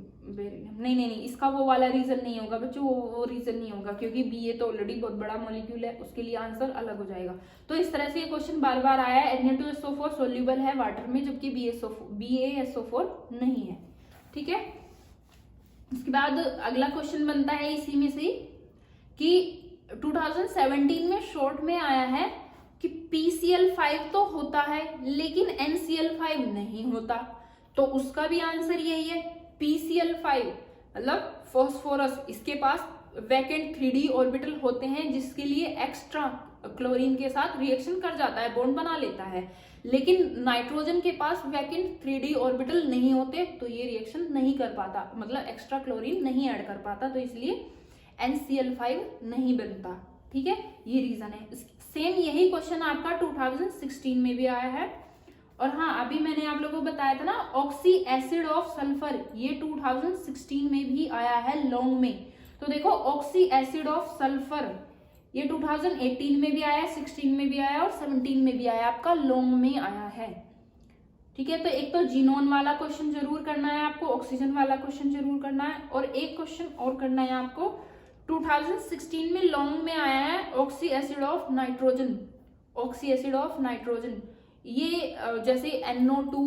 नहीं, इसका वो वाला रीजन नहीं होगा बच्चों, वो रीजन नहीं होगा क्योंकि Ba तो ऑलरेडी बहुत बड़ा मॉलिक्यूल है, उसके लिए आंसर अलग हो जाएगा। तो इस तरह से ये क्वेश्चन बार बार आया है। Na2SO4 सोल्यूबल है वाटर में जबकि BaSO4 नहीं है, ठीक है। उसके बाद अगला क्वेश्चन बनता है इसी में से कि 2017 में शॉर्ट में आया है कि PCl5 तो होता है लेकिन NCl5 नहीं होता। तो उसका भी आंसर यही है, PCl5 मतलब फॉस्फोरस, इसके पास वैकेंट 3D ऑर्बिटल होते हैं जिसके लिए एक्स्ट्रा क्लोरीन के साथ रिएक्शन कर जाता है, बॉन्ड बना लेता है। लेकिन नाइट्रोजन के पास वैकेंट 3D ऑर्बिटल नहीं होते तो ये रिएक्शन नहीं कर पाता, मतलब एक्स्ट्रा क्लोरीन नहीं ऐड कर पाता, तो इसलिए NCl5 नहीं बनता, ठीक है, ये रीजन है। सेम यही क्वेश्चन आपका 2016 में भी आया है। और हाँ, अभी मैंने आप लोगों को बताया था ना ऑक्सी एसिड ऑफ सल्फर, ये 2016 में भी आया है लॉन्ग में। तो देखो ऑक्सी एसिड ऑफ सल्फर ये 2018 में भी आया, 16 में भी आया और 17 में भी आया, आपका लॉन्ग में आया है। ठीक है, तो एक तो जीनोन वाला क्वेश्चन जरूर करना है आपको, ऑक्सीजन वाला क्वेश्चन जरूर करना है, और एक क्वेश्चन और करना है आपको 2016 में लॉन्ग में आया है oxy acid of nitrogen. Oxy acid of nitrogen ये जैसे NO2,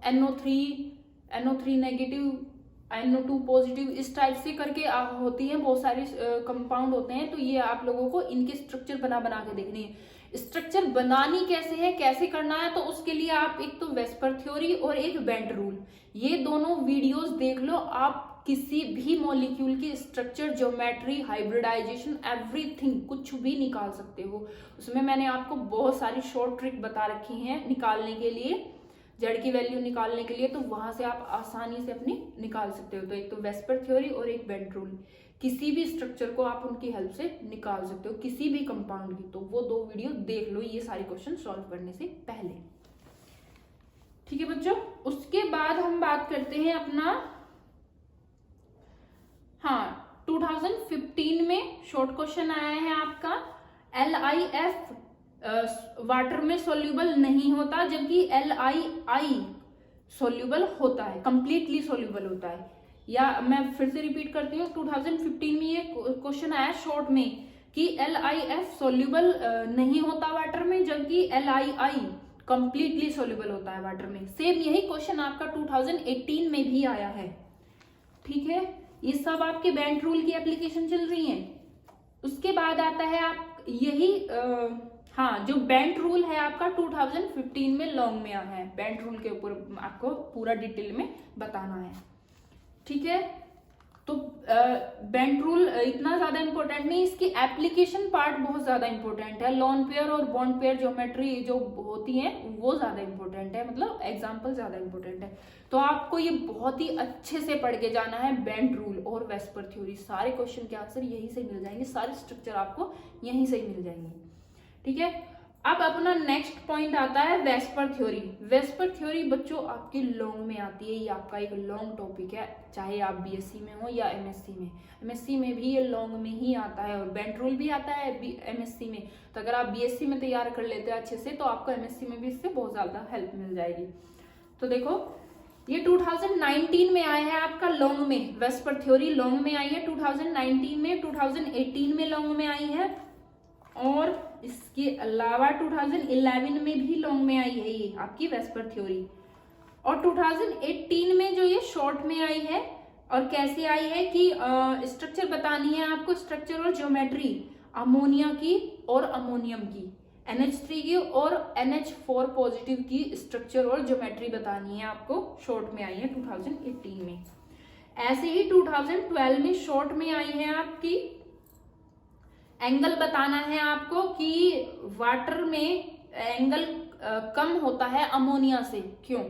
NO3 negative, NO2 positive, इस टाइप से करके होती है, बहुत सारे कंपाउंड होते हैं। तो ये आप लोगों को इनके स्ट्रक्चर बना के देखने हैं। स्ट्रक्चर बनानी कैसे है, कैसे करना है, तो उसके लिए आप एक तो वेस्पर थ्योरी और एक बेंट रूल, ये दोनों वीडियोस देख लो। आप किसी भी मॉलिक्यूल की स्ट्रक्चर, ज्योमेट्री, हाइब्रिडाइजेशन, एवरीथिंग कुछ भी निकाल सकते हो। उसमें मैंने आपको बहुत सारी शॉर्ट ट्रिक बता रखी हैं निकालने के लिए, जेड की वैल्यू निकालने के लिए, तो वहां से आप आसानी से अपनी निकाल सकते हो। तो एक तो वेस्पर थ्योरी और एक बेंट रूल, किसी भी स्ट्रक्चर को आप उनकी हेल्प से निकाल सकते हो, किसी भी कंपाउंड की। तो वो 2 वीडियो देख लो ये सारे क्वेश्चन सॉल्व करने से पहले। ठीक है बच्चों, उसके बाद हम बात करते हैं अपना, हाँ 2015 में शॉर्ट क्वेश्चन आया है आपका, LiF वाटर में सोल्यूबल नहीं होता, जबकि LiI सोल्यूबल होता है, कंप्लीटली सोल्यूबल होता है। या मैं फिर से रिपीट करती हूँ, 2015 में ये क्वेश्चन आया शॉर्ट में कि LiF सोल्यूबल नहीं होता वाटर में, जबकि LiI कंप्लीटली सोल्यूबल होता है वाटर में। सेम यही क्वेश्चन आपका 2018 में भी आया है। ठीक है, ये सब आपके बेंट रूल की एप्लीकेशन चल रही है। उसके बाद आता है आप यही हाँ, जो बेंट रूल है आपका 2015 में लॉन्ग में आया है। बेंट रूल के ऊपर आपको पूरा डिटेल में बताना है। ठीक है, तो बेंट रूल इतना ज्यादा इंपॉर्टेंट नहीं, इसकी एप्लीकेशन पार्ट बहुत ज्यादा इंपॉर्टेंट है। लोन पेयर और बॉन्ड पेयर ज्योमेट्री जो होती है वो ज्यादा इंपॉर्टेंट है, मतलब एग्जाम्पल ज्यादा इंपॉर्टेंट है। तो आपको ये बहुत ही अच्छे से पढ़ के जाना है, बेंट रूल और वेस्पर थ्योरी। सारे क्वेश्चन के आंसर यहीं से मिल जाएंगे, सारे स्ट्रक्चर आपको यहीं से मिल जाएंगे। ठीक है, अब अपना नेक्स्ट पॉइंट आता है वेस्पर थ्योरी। वेस्पर थ्योरी बच्चों आपकी लॉन्ग में आती है, ये आपका एक लॉन्ग टॉपिक है, चाहे आप बीएससी में हो या एमएससी में। एमएससी में भी ये लॉन्ग में ही आता है, और बेंट रूल भी आता है एमएससी में। तो अगर आप बीएससी में तैयार कर लेते हैं अच्छे से, तो आपको एमएससी में भी इससे बहुत ज्यादा हेल्प मिल जाएगी। तो देखो ये 2019 में आया है आपका लॉन्ग में, वेस्पर थ्योरी लॉन्ग में आई है 2019 में, 2018 में लॉन्ग में आई है, और इसके अलावा 2011 में भी लॉन्ग में आई है ये आपकी वेस्पर थ्योरी। और 2018 में जो ये शॉर्ट में आई है, और कैसे आई है कि स्ट्रक्चर बतानी है आपको, स्ट्रक्चर और ज्योमेट्री अमोनिया की और अमोनियम की, NH3 की और NH4 पॉजिटिव की स्ट्रक्चर और ज्योमेट्री बतानी है आपको, शॉर्ट में आई है 2018 में। ऐसे ही 2012 में शॉर्ट में आई है आपकी एंगल बताना है आपको कि वाटर में एंगल कम होता है अमोनिया से, क्यों?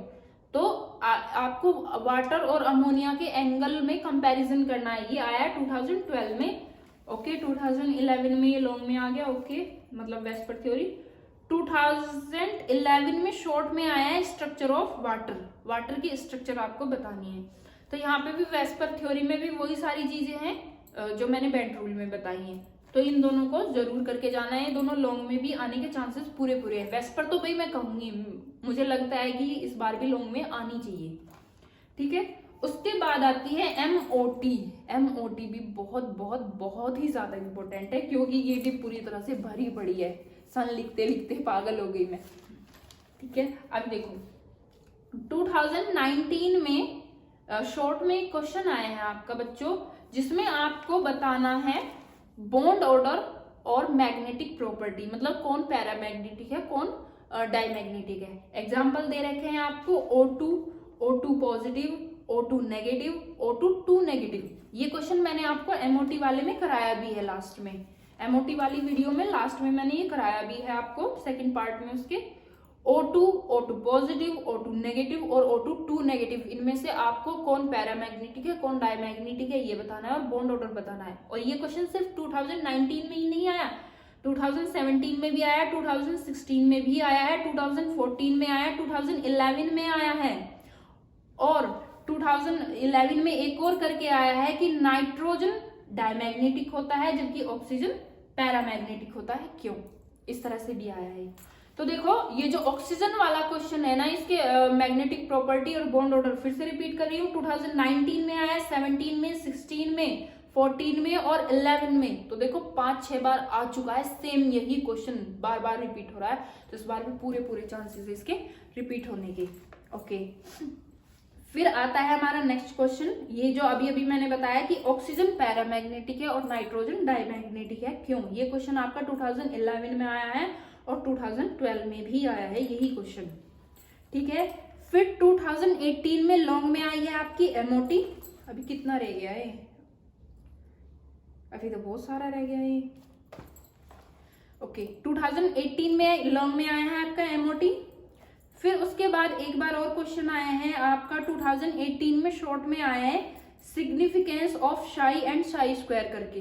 तो आपको वाटर और अमोनिया के एंगल में कंपैरिजन करना है। ये आया 2012 में, ओके। 2011 में ये लॉन्ग में आ गया, ओके, मतलब वेस्पर थ्योरी। 2011 में शॉर्ट में आया है स्ट्रक्चर ऑफ वाटर, वाटर की स्ट्रक्चर आपको बतानी है। तो यहाँ पे भी वेस्पर थ्योरी में भी वही सारी चीजें हैं जो मैंने बेंट रूल में बताई हैं। तो इन दोनों को जरूर करके जाना है, दोनों लॉन्ग में भी आने के चांसेस पूरे हैं। वेस्पर तो भाई मैं कहूंगी, मुझे लगता है कि इस बार भी लॉन्ग में आनी चाहिए। ठीक है, उसके बाद आती है MOT। MOT भी बहुत ही ज्यादा इंपॉर्टेंट है, क्योंकि ये भी पूरी तरह से भरी पड़ी है। सन लिखते लिखते पागल हो गई मैं। ठीक है, अब देखो 2019 में शॉर्ट में एक क्वेश्चन आया है आपका बच्चों, जिसमें आपको बताना है बॉन्ड ऑर्डर और मैग्नेटिक प्रॉपर्टी, मतलब कौन पैरामैग्नेटिक है, कौन डायमैग्नेटिक है। एग्जाम्पल दे रखे हैं आपको O2 positive, O2 negative, O2 2 negative. ये क्वेश्चन मैंने आपको MOT वाले में कराया भी है लास्ट में, MOT वाली वीडियो में लास्ट में मैंने ये कराया भी है आपको, सेकंड पार्ट में उसके। O2 O2 positive, O2 negative और O2 2 नेगेटिव, इनमें से आपको कौन पैरामैग्नेटिक है कौन डायमैग्नेटिक है ये बताना है और बॉन्ड ऑर्डर बताना है। और ये क्वेश्चन सिर्फ 2019 में ही नहीं आया, 2017 में भी आया, 2016 में भी आया है, 2014 में आया, 2011 में आया है, और 2011 में एक और करके आया है कि नाइट्रोजन डायमैग्नेटिक होता है जबकि ऑक्सीजन पैरामैग्नेटिक होता है, क्यों? इस तरह से भी आया है। तो देखो ये जो ऑक्सीजन वाला क्वेश्चन है ना, इसके मैग्नेटिक प्रॉपर्टी और बॉन्ड ऑर्डर फिर से रिपीट कर रही हूँ, 2019 में आया, 17 में, 16 में, 14 में और 11 में। तो देखो 5-6 बार आ चुका है सेम यही क्वेश्चन, बार बार रिपीट हो रहा है, तो इस बार भी पूरे चांसेस है इसके रिपीट होने के। ओके, फिर आता है हमारा नेक्स्ट क्वेश्चन, ये जो अभी मैंने बताया कि ऑक्सीजन पैरामैग्नेटिक है और नाइट्रोजन डायमैग्नेटिक है, क्यों? ये क्वेश्चन आपका 2011 में आया है और 2012 में भी आया है यही क्वेश्चन, ठीक है। फिर 2018 में लॉन्ग में आई है आपकी MOT। अभी कितना रह गया है? अभी तो बहुत सारा रह गया है। ओके, 2018 में लॉन्ग में आया है आपका MOT। फिर उसके बाद एक बार और क्वेश्चन आया है आपका 2018 में शॉर्ट में आया है significance of psi and psi square करके,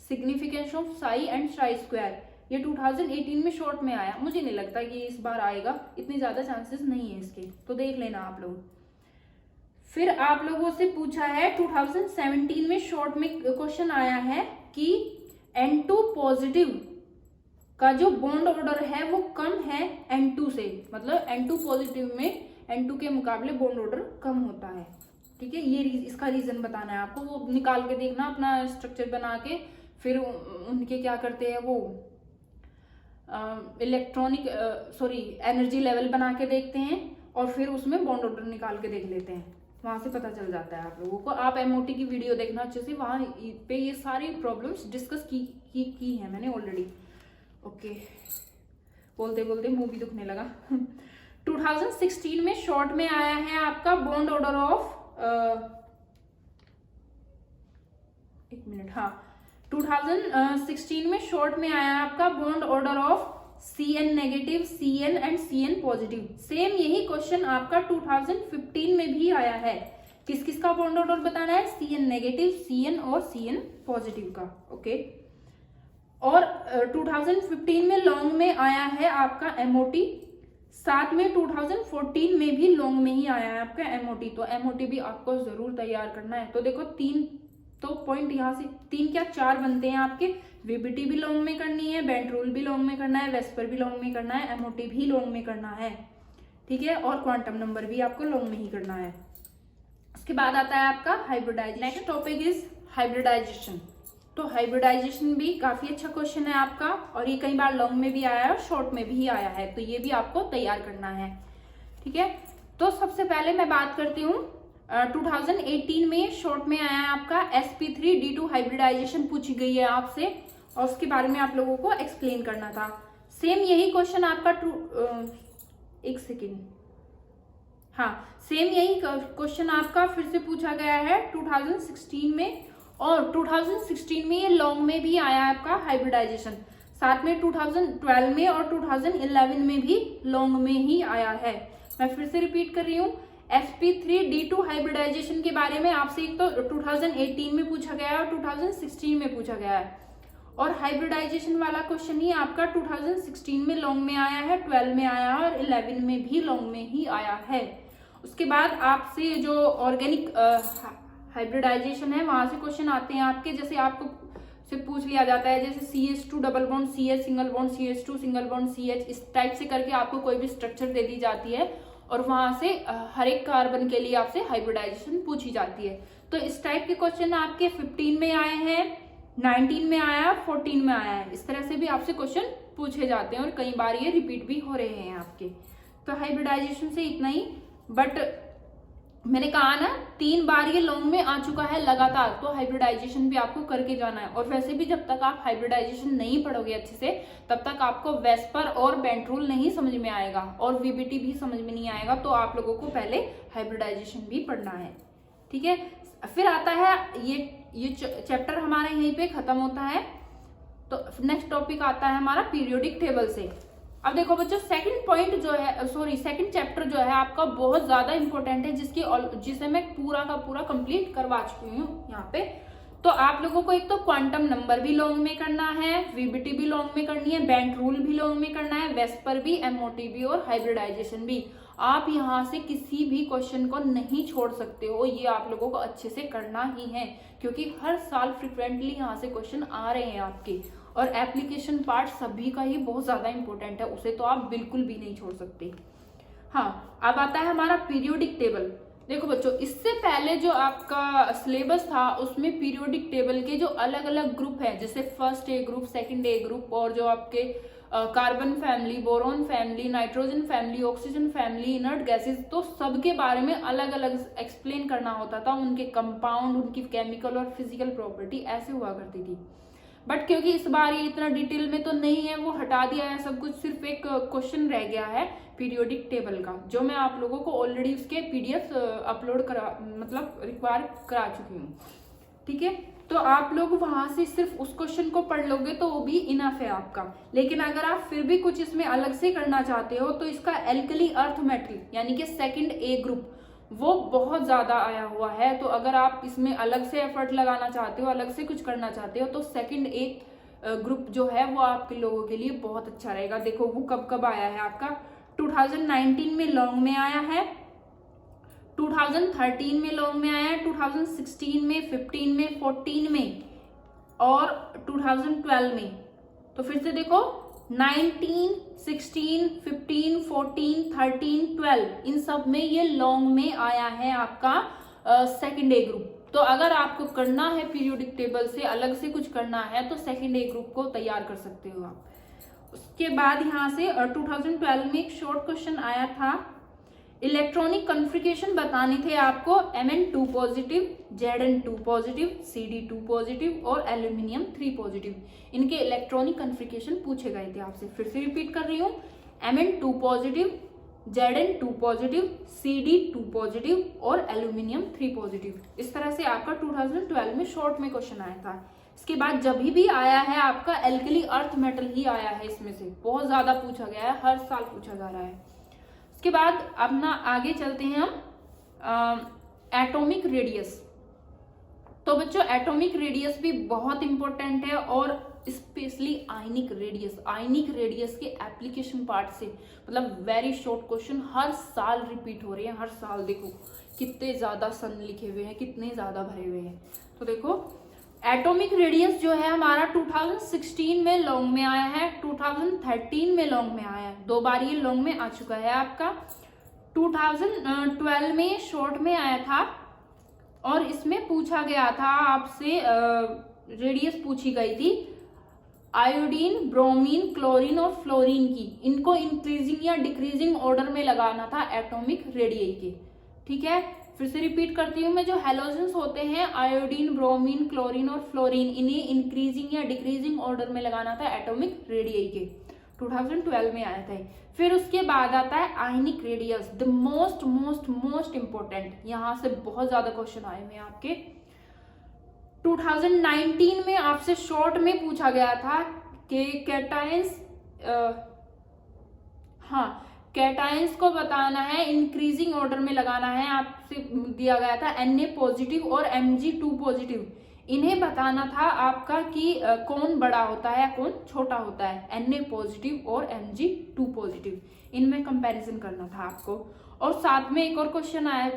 significance of psi and psi square, ये 2018 में शॉर्ट में आया। मुझे नहीं लगता कि इस बार आएगा, इतने ज्यादा चांसेस नहीं है इसके, तो देख लेना आप लोग। फिर आप लोगों से पूछा है 2017 में शॉर्ट में क्वेश्चन आया है कि N2 पॉजिटिव का जो बॉन्ड ऑर्डर है वो कम है N2 से, मतलब N2 पॉजिटिव में N2 के मुकाबले बॉन्ड ऑर्डर कम होता है, ठीक है। ये इसका रीजन बताना है आपको, वो निकाल के देखना अपना स्ट्रक्चर बना के, फिर उनके क्या करते हैं वो एनर्जी लेवल बना के देखते हैं और फिर उसमें बॉन्ड ऑर्डर निकाल के देख लेते हैं, वहां से पता चल जाता है आप लोगों को। आप MOT की वीडियो देखना अच्छे से, वहां पे ये सारी प्रॉब्लम्स डिस्कस की है मैंने ऑलरेडी। ओके, बोलते बोलते मुंह भी दुखने लगा। 2016 में शॉर्ट में आया है आपका बॉन्ड ऑर्डर ऑफ एक मिनट, हाँ, 2016 में शॉर्ट में आया आपका bond order of Cn negative, Cn and Cn positive. Same यही क्वेश्चन आपका 2015 में भी आया है। किस किस का बॉन्ड ऑर्डर बताना है? Cn नेगेटिव, Cn और Cn पॉजिटिव का। ओके, और 2015 में लॉन्ग में आया है आपका MOT, साथ में 2014 में भी लॉन्ग में ही आया है आपका MOT। तो MOT भी आपको जरूर तैयार करना है। तो देखो 3 तो पॉइंट यहाँ से 3 क्या 4 बनते हैं आपके। VBT भी लॉन्ग में करनी है, बेंट रूल भी लॉन्ग में करना है, वेस्पर भी लॉन्ग में करना है, MOT भी लॉन्ग में करना है, ठीक है, और क्वांटम नंबर भी आपको लॉन्ग में ही करना है। उसके बाद आता है आपका hybridisation. Next topic is hybridisation. तो हाइब्रिडाइजेशन भी काफी अच्छा क्वेश्चन है आपका, और ये कई बार लॉन्ग में भी आया है और शॉर्ट में भी आया है, तो ये भी आपको तैयार करना है, ठीक है। तो सबसे पहले मैं बात करती हूँ 2018 में शॉर्ट में आया है आपका sp3d2 हाइब्रिडाइजेशन पूछी गई है आपसे, और उसके बारे में आप लोगों को एक्सप्लेन करना था। सेम यही क्वेश्चन आपका एक सेकेंड, हाँ, सेम यही क्वेश्चन आपका फिर से पूछा गया है 2016 में, और 2016 में ये लॉन्ग में भी आया है आपका हाइब्रिडाइजेशन, साथ में 2012 में और 2011 में भी लॉन्ग में ही आया है। मैं फिर से रिपीट कर रही हूँ, sp3d2 हाइब्रिडाइजेशन के बारे में आपसे एक तो 2018 में पूछा गया है और 2016 में पूछा गया है, और हाइब्रिडाइजेशन वाला क्वेश्चन ही आपका 2016 में लॉन्ग में आया है, 12 में आया है और 11 में भी लॉन्ग में ही आया है। उसके बाद आपसे जो ऑर्गेनिक हाइब्रिडाइजेशन है वहां से क्वेश्चन आते हैं आपके, जैसे आपको से पूछ लिया जाता है जैसे CH2 double bond CH single bond CH2 single bond CH, इस टाइप से करके आपको कोई भी स्ट्रक्चर दे दी जाती है और वहां से हर एक कार्बन के लिए आपसे हाइब्रिडाइजेशन पूछी जाती है। तो इस टाइप के क्वेश्चन आपके 15 में आए हैं, 19 में आया, 14 में आया है, इस तरह से भी आपसे क्वेश्चन पूछे जाते हैं और कई बार ये रिपीट भी हो रहे हैं आपके। तो हाइब्रिडाइजेशन से इतना ही, बट मैंने कहा ना 3 बार ये लॉन्ग में आ चुका है लगातार, तो हाइब्रिडाइजेशन भी आपको करके जाना है। और वैसे भी जब तक आप हाइब्रिडाइजेशन नहीं पढ़ोगे अच्छे से तब तक आपको वेस्पर और बेंट रूल नहीं समझ में आएगा और VBT भी समझ में नहीं आएगा, तो आप लोगों को पहले हाइब्रिडाइजेशन भी पढ़ना है, ठीक है। फिर आता है ये चैप्टर हमारा यहीं पे खत्म होता है। तो नेक्स्ट टॉपिक आता है हमारा पीरियोडिक टेबल से। अब देखो बच्चों, सेकंड पॉइंट जो है, सॉरी सेकंड चैप्टर जो है आपका बहुत ज्यादा इंपॉर्टेंट है, जिसे मैं पूरा का पूरा कंप्लीट करवा चुकी हूँ यहाँ पे। तो आप लोगों को एक तो क्वांटम नंबर भी लॉन्ग में करना है, वीबीटी भी लॉन्ग में करनी है, बेंट रूल भी लॉन्ग में करना है, वेस्पर भी, एमओटी भी और हाइब्रिडाइजेशन भी। आप यहाँ से किसी भी क्वेश्चन को नहीं छोड़ सकते हो, ये आप लोगों को अच्छे से करना ही है, क्योंकि हर साल फ्रिक्वेंटली यहाँ से क्वेश्चन आ रहे हैं आपके, और एप्लीकेशन पार्ट सभी का ही बहुत ज्यादा इंपॉर्टेंट है, उसे तो आप बिल्कुल भी नहीं छोड़ सकते। हाँ, अब आता है हमारा पीरियोडिक टेबल। देखो बच्चों, इससे पहले जो आपका सिलेबस था उसमें पीरियोडिक टेबल के जो अलग अलग ग्रुप हैं, जैसे first A group, second A group, और जो आपके carbon family, boron family, nitrogen family, oxygen family, inert gases, तो सबके बारे में अलग अलग एक्सप्लेन करना होता था, उनके कंपाउंड, उनकी केमिकल और फिजिकल प्रॉपर्टी ऐसे हुआ करती थी। बट क्योंकि इस बार ये इतना डिटेल में तो नहीं है, वो हटा दिया है सब कुछ, सिर्फ एक क्वेश्चन रह गया है पीरियोडिक टेबल का, जो मैं आप लोगों को ऑलरेडी उसके पीडीएफ अपलोड करा, मतलब रिक्वायर करा चुकी हूँ। ठीक है, तो आप लोग वहां से सिर्फ उस क्वेश्चन को पढ़ लोगे तो वो भी इनफ है आपका। लेकिन अगर आप फिर भी कुछ इसमें अलग से करना चाहते हो तो इसका एल्कली अर्थ मेटल यानी कि सेकंड ए ग्रुप वो बहुत ज्यादा आया हुआ है। तो अगर आप इसमें अलग से एफर्ट लगाना चाहते हो, अलग से कुछ करना चाहते हो, तो सेकंड ए ग्रुप जो है वो आपके लोगों के लिए बहुत अच्छा रहेगा। देखो वो कब कब आया है आपका, 2019 में लॉन्ग में आया है, 2013 में लॉन्ग में आया है, 2016 में, 15 में, 14 में और 2012 में। तो फिर से देखो 19, 16, 15, 14, 13, 12 इन सब में ये लॉन्ग में आया है आपका सेकंड ए ग्रुप। तो अगर आपको करना है पीरियोडिक टेबल से अलग से कुछ करना है तो सेकंड ए ग्रुप को तैयार कर सकते हो आप। उसके बाद यहाँ से 2012 में एक शॉर्ट क्वेश्चन आया था, इलेक्ट्रॉनिक कॉन्फ़िगरेशन बताने थे आपको, Mn2 positive, Zn2 positive, Cd2 positive और एल्यूमिनियम 3 पॉजिटिव। इनके इलेक्ट्रॉनिक कॉन्फ़िगरेशन पूछे गए थे आपसे। फिर से रिपीट कर रही हूँ, Mn2 positive, Zn2 positive, Cd2 positive और एल्यूमिनियम 3 पॉजिटिव। इस तरह से आपका 2012 में शॉर्ट में क्वेश्चन आया था। इसके बाद जब भी आया है आपका एल्कली अर्थ मेटल ही आया है, इसमें से बहुत ज्यादा पूछा गया है, हर साल पूछा जा रहा है। उसके बाद अपना आगे चलते हैं हम एटॉमिक रेडियस। तो बच्चों एटॉमिक रेडियस भी बहुत इंपॉर्टेंट है, और स्पेशली आयनिक रेडियस के एप्लीकेशन पार्ट से, मतलब वेरी शॉर्ट क्वेश्चन हर साल रिपीट हो रहे हैं, हर साल। देखो कितने ज्यादा सन लिखे हुए हैं, कितने ज्यादा भरे हुए हैं। तो देखो एटॉमिक रेडियस जो है हमारा 2016 में लॉन्ग में आया है, 2013 में लॉन्ग में आया है, 2 बार ये लॉन्ग में आ चुका है आपका। 2012 में शॉर्ट में आया था, और इसमें पूछा गया था आपसे, रेडियस पूछी गई थी आयोडीन, ब्रोमीन, क्लोरीन और फ्लोरीन की। इनको इंक्रीजिंग या डिक्रीजिंग ऑर्डर में लगाना था एटॉमिक रेडियई के। ठीक है, फिर से रिपीट करती हूँ मैं, जो हेलोजेंस होते हैं आयोडीन, ब्रोमीन, क्लोरीन और फ्लोरीन, इन्हें इंक्रीजिंग या डिक्रीजिंग ऑर्डर में लगाना था एटॉमिक रेडियई के। 2012 में आया था। फिर उसके बाद आता है ionic radius, the most most most important. यहां से बहुत ज्यादा क्वेश्चन आए हुए आपके। 2019 में आपसे शॉर्ट में पूछा गया था कि कैटायंस, कैटायंस को बताना है, इंक्रीजिंग ऑर्डर में लगाना है। आपसे दिया गया था Na पॉजिटिव और Mg2 पॉजिटिव, इन्हें बताना था आपका कि कौन बड़ा होता है, कौन छोटा होता है, Na पॉजिटिव और Mg2 पॉजिटिव, इनमें कंपैरिजन करना था आपको। और साथ में एक और क्वेश्चन आया,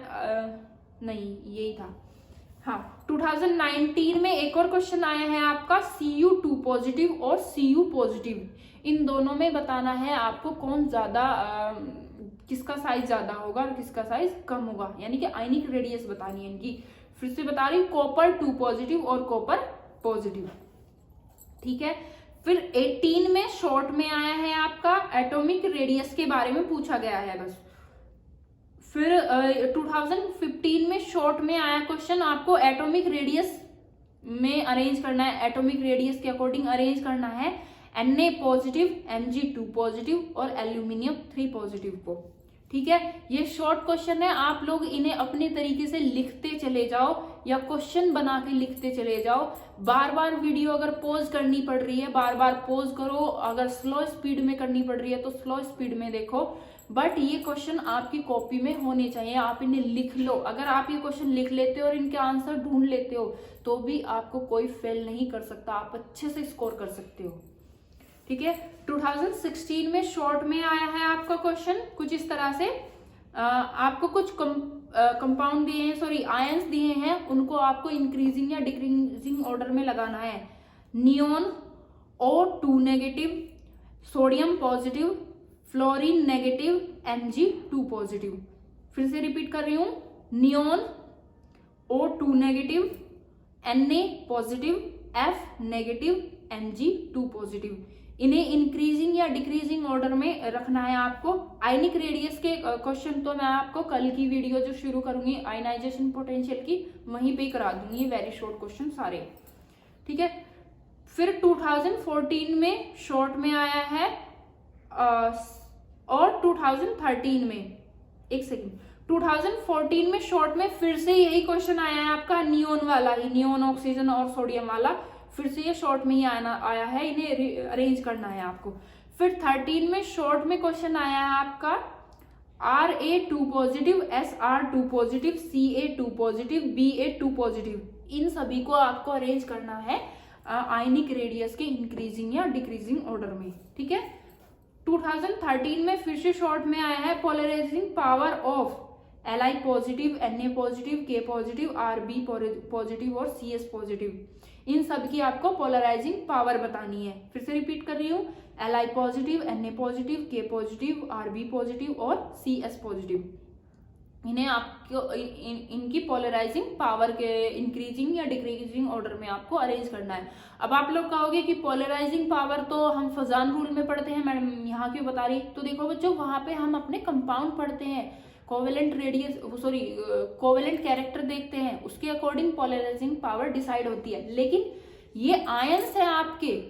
नहीं यही था, हाँ 2019 में एक और क्वेश्चन आया है आपका Cu2 पॉजिटिव और Cu पॉजिटिव, इन दोनों में बताना है आपको कौन ज्यादा, किसका साइज ज्यादा होगा और किसका साइज कम होगा, यानी कि आयनिक रेडियस बतानी है इनकी। फिर से बता रही हूँ, कॉपर 2 पॉजिटिव और कॉपर पॉजिटिव। ठीक है, फिर 18 में शॉर्ट में आया है आपका एटॉमिक रेडियस के बारे में पूछा गया है बस। फिर 2015 में शॉर्ट में आया क्वेश्चन, आपको एटॉमिक रेडियस में अरेंज करना है, एटॉमिक रेडियस के अकॉर्डिंग अरेंज करना है Na पॉजिटिव, Mg2 पॉजिटिव और एल्यूमिनियम 3 पॉजिटिव को। ठीक है, ये शॉर्ट क्वेश्चन है, आप लोग इन्हें अपने तरीके से लिखते चले जाओ, या क्वेश्चन बना के लिखते चले जाओ। बार बार वीडियो अगर पॉज करनी पड़ रही है, बार बार पॉज करो। अगर स्लो स्पीड में करनी पड़ रही है तो स्लो स्पीड में देखो, बट ये क्वेश्चन आपकी कॉपी में होने चाहिए। आप इन्हें लिख लो। अगर आप ये क्वेश्चन लिख लेते हो और इनके आंसर ढूंढ लेते हो तो भी आपको कोई फेल नहीं कर सकता, आप अच्छे से स्कोर कर सकते हो। ठीक है, 2016 में शॉर्ट में आया है आपका क्वेश्चन कुछ इस तरह से। आपको कुछ कंपाउंड दिए हैं, सॉरी आयंस दिए हैं, उनको आपको इंक्रीजिंग या डिक्रीजिंग ऑर्डर में लगाना है। Neon O2 negative, sodium positive, fluorine negative, Mg2 positive. फिर से रिपीट कर रही हूं, neon O2 negative, Na positive, F negative, Mg2 positive. इन्हें इंक्रीजिंग या डिक्रीजिंग ऑर्डर में रखना है आपको। आयनिक रेडियस के क्वेश्चन तो मैं आपको कल की वीडियो जो शुरू करूंगी आयनाइजेशन पोटेंशियल की, वहीं पे करा दूंगी वेरी शॉर्ट क्वेश्चन सारे। ठीक है, फिर 2014 में शॉर्ट में आया है और 2013 में, एक सेकेंड, 2014 में शॉर्ट में फिर से यही क्वेश्चन आया है आपका, नियोन वाला ही, नियोन ऑक्सीजन और सोडियम वाला। फिर से ये शॉर्ट में ही आया है, इन्हें अरेंज करना है आपको। फिर 13 में शॉर्ट में क्वेश्चन आया है आपका Ra2 positive, Sr2 positive, Ca2 positive, Ba2 positive. इन सभी को आपको अरेंज करना है आयनिक रेडियस के इंक्रीजिंग या डिक्रीजिंग ऑर्डर में। ठीक है, 2013 में फिर से शॉर्ट में आया है polarising power of Li positive, Na positive, K positive, Rb positive और Cs पॉजिटिव। इन सब की आपको पोलराइजिंग पावर बतानी है। फिर से रिपीट कर रही हूँ, Li positive, Na positive, K positive, Rb positive और Cs पॉजिटिव। इन्हें आपको इनकी पोलराइजिंग पावर के इंक्रीजिंग या डिक्रीजिंग ऑर्डर में आपको अरेंज करना है। अब आप लोग कहोगे कि पोलराइजिंग पावर तो हम फजान रूल में पढ़ते हैं मैडम, यहाँ क्यों बता रही? तो देखो बच्चों, वहां पे हम अपने कंपाउंड पढ़ते हैं, covalent radius sorry covalent character देखते हैं, उसके अकॉर्डिंग पोलराइजिंग पावर डिसाइड होती है। लेकिन ये आयंस है आपके,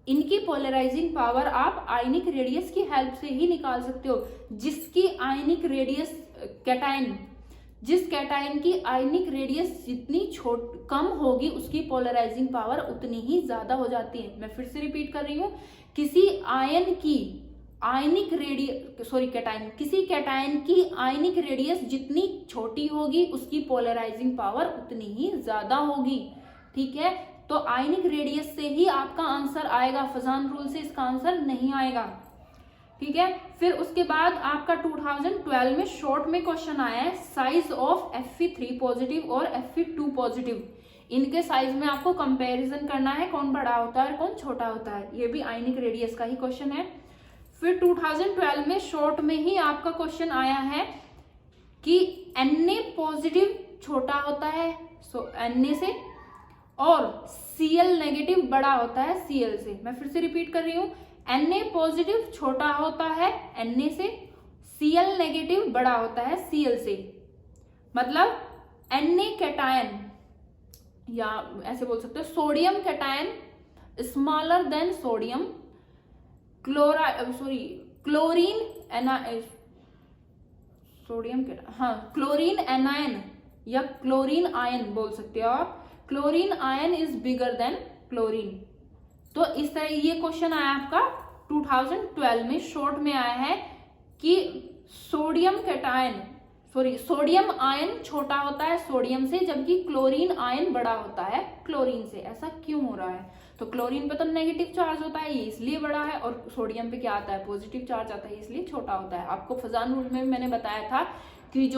इनकी पोलराइजिंग पावर आप आयनिक रेडियस की हेल्प से ही निकाल सकते हो। जिसकी आयनिक रेडियस कैटायन, जिस कैटायन की आयनिक रेडियस जितनी कम होगी उसकी पोलराइजिंग पावर उतनी ही ज्यादा हो जाती है। मैं फिर से रिपीट कर रही हूँ, किसी आयन की आयनिक रेडियस कैटायन, किसी कैटायन की आयनिक रेडियस जितनी छोटी होगी उसकी पोलराइजिंग पावर उतनी ही ज्यादा होगी। ठीक है, तो आयनिक रेडियस से ही आपका आंसर आएगा, फजान रूल से इसका आंसर नहीं आएगा। ठीक है, फिर उसके बाद आपका 2012 में शॉर्ट में क्वेश्चन आया है साइज ऑफ Fe3 पॉजिटिव और Fe2 पॉजिटिव। इनके साइज में आपको कंपैरिजन करना है, कौन बड़ा होता है और कौन छोटा होता है। ये भी आयनिक रेडियस का ही क्वेश्चन है। फिर 2012 में शॉर्ट में ही आपका क्वेश्चन आया है कि Na पॉजिटिव छोटा होता है Na से और Cl नेगेटिव बड़ा होता है Cl से। मैं फिर से रिपीट कर रही हूँ, Na पॉजिटिव छोटा होता है Na से, Cl नेगेटिव बड़ा होता है Cl से। मतलब Na कैटायन, या ऐसे बोल सकते हो sodium cation smaller than sodium, chlorine anion या क्लोरीन आयन बोल सकते हो आप, chlorine ion is bigger than chlorine. तो इस तरह ये क्वेश्चन आया आपका 2012 में, शॉर्ट में आया है कि सोडियम आयन छोटा होता है सोडियम से जबकि क्लोरीन आयन बड़ा होता है क्लोरीन से। ऐसा क्यों हो रहा है? तो क्लोरीन पे तो नेगेटिव चार्ज होता है, ये इसलिए बड़ा है, और सोडियम पे क्या आता है? पॉजिटिव चार्ज आता है, इसलिए छोटा होता है। आपको फजान रूल में मैंने बताया था कि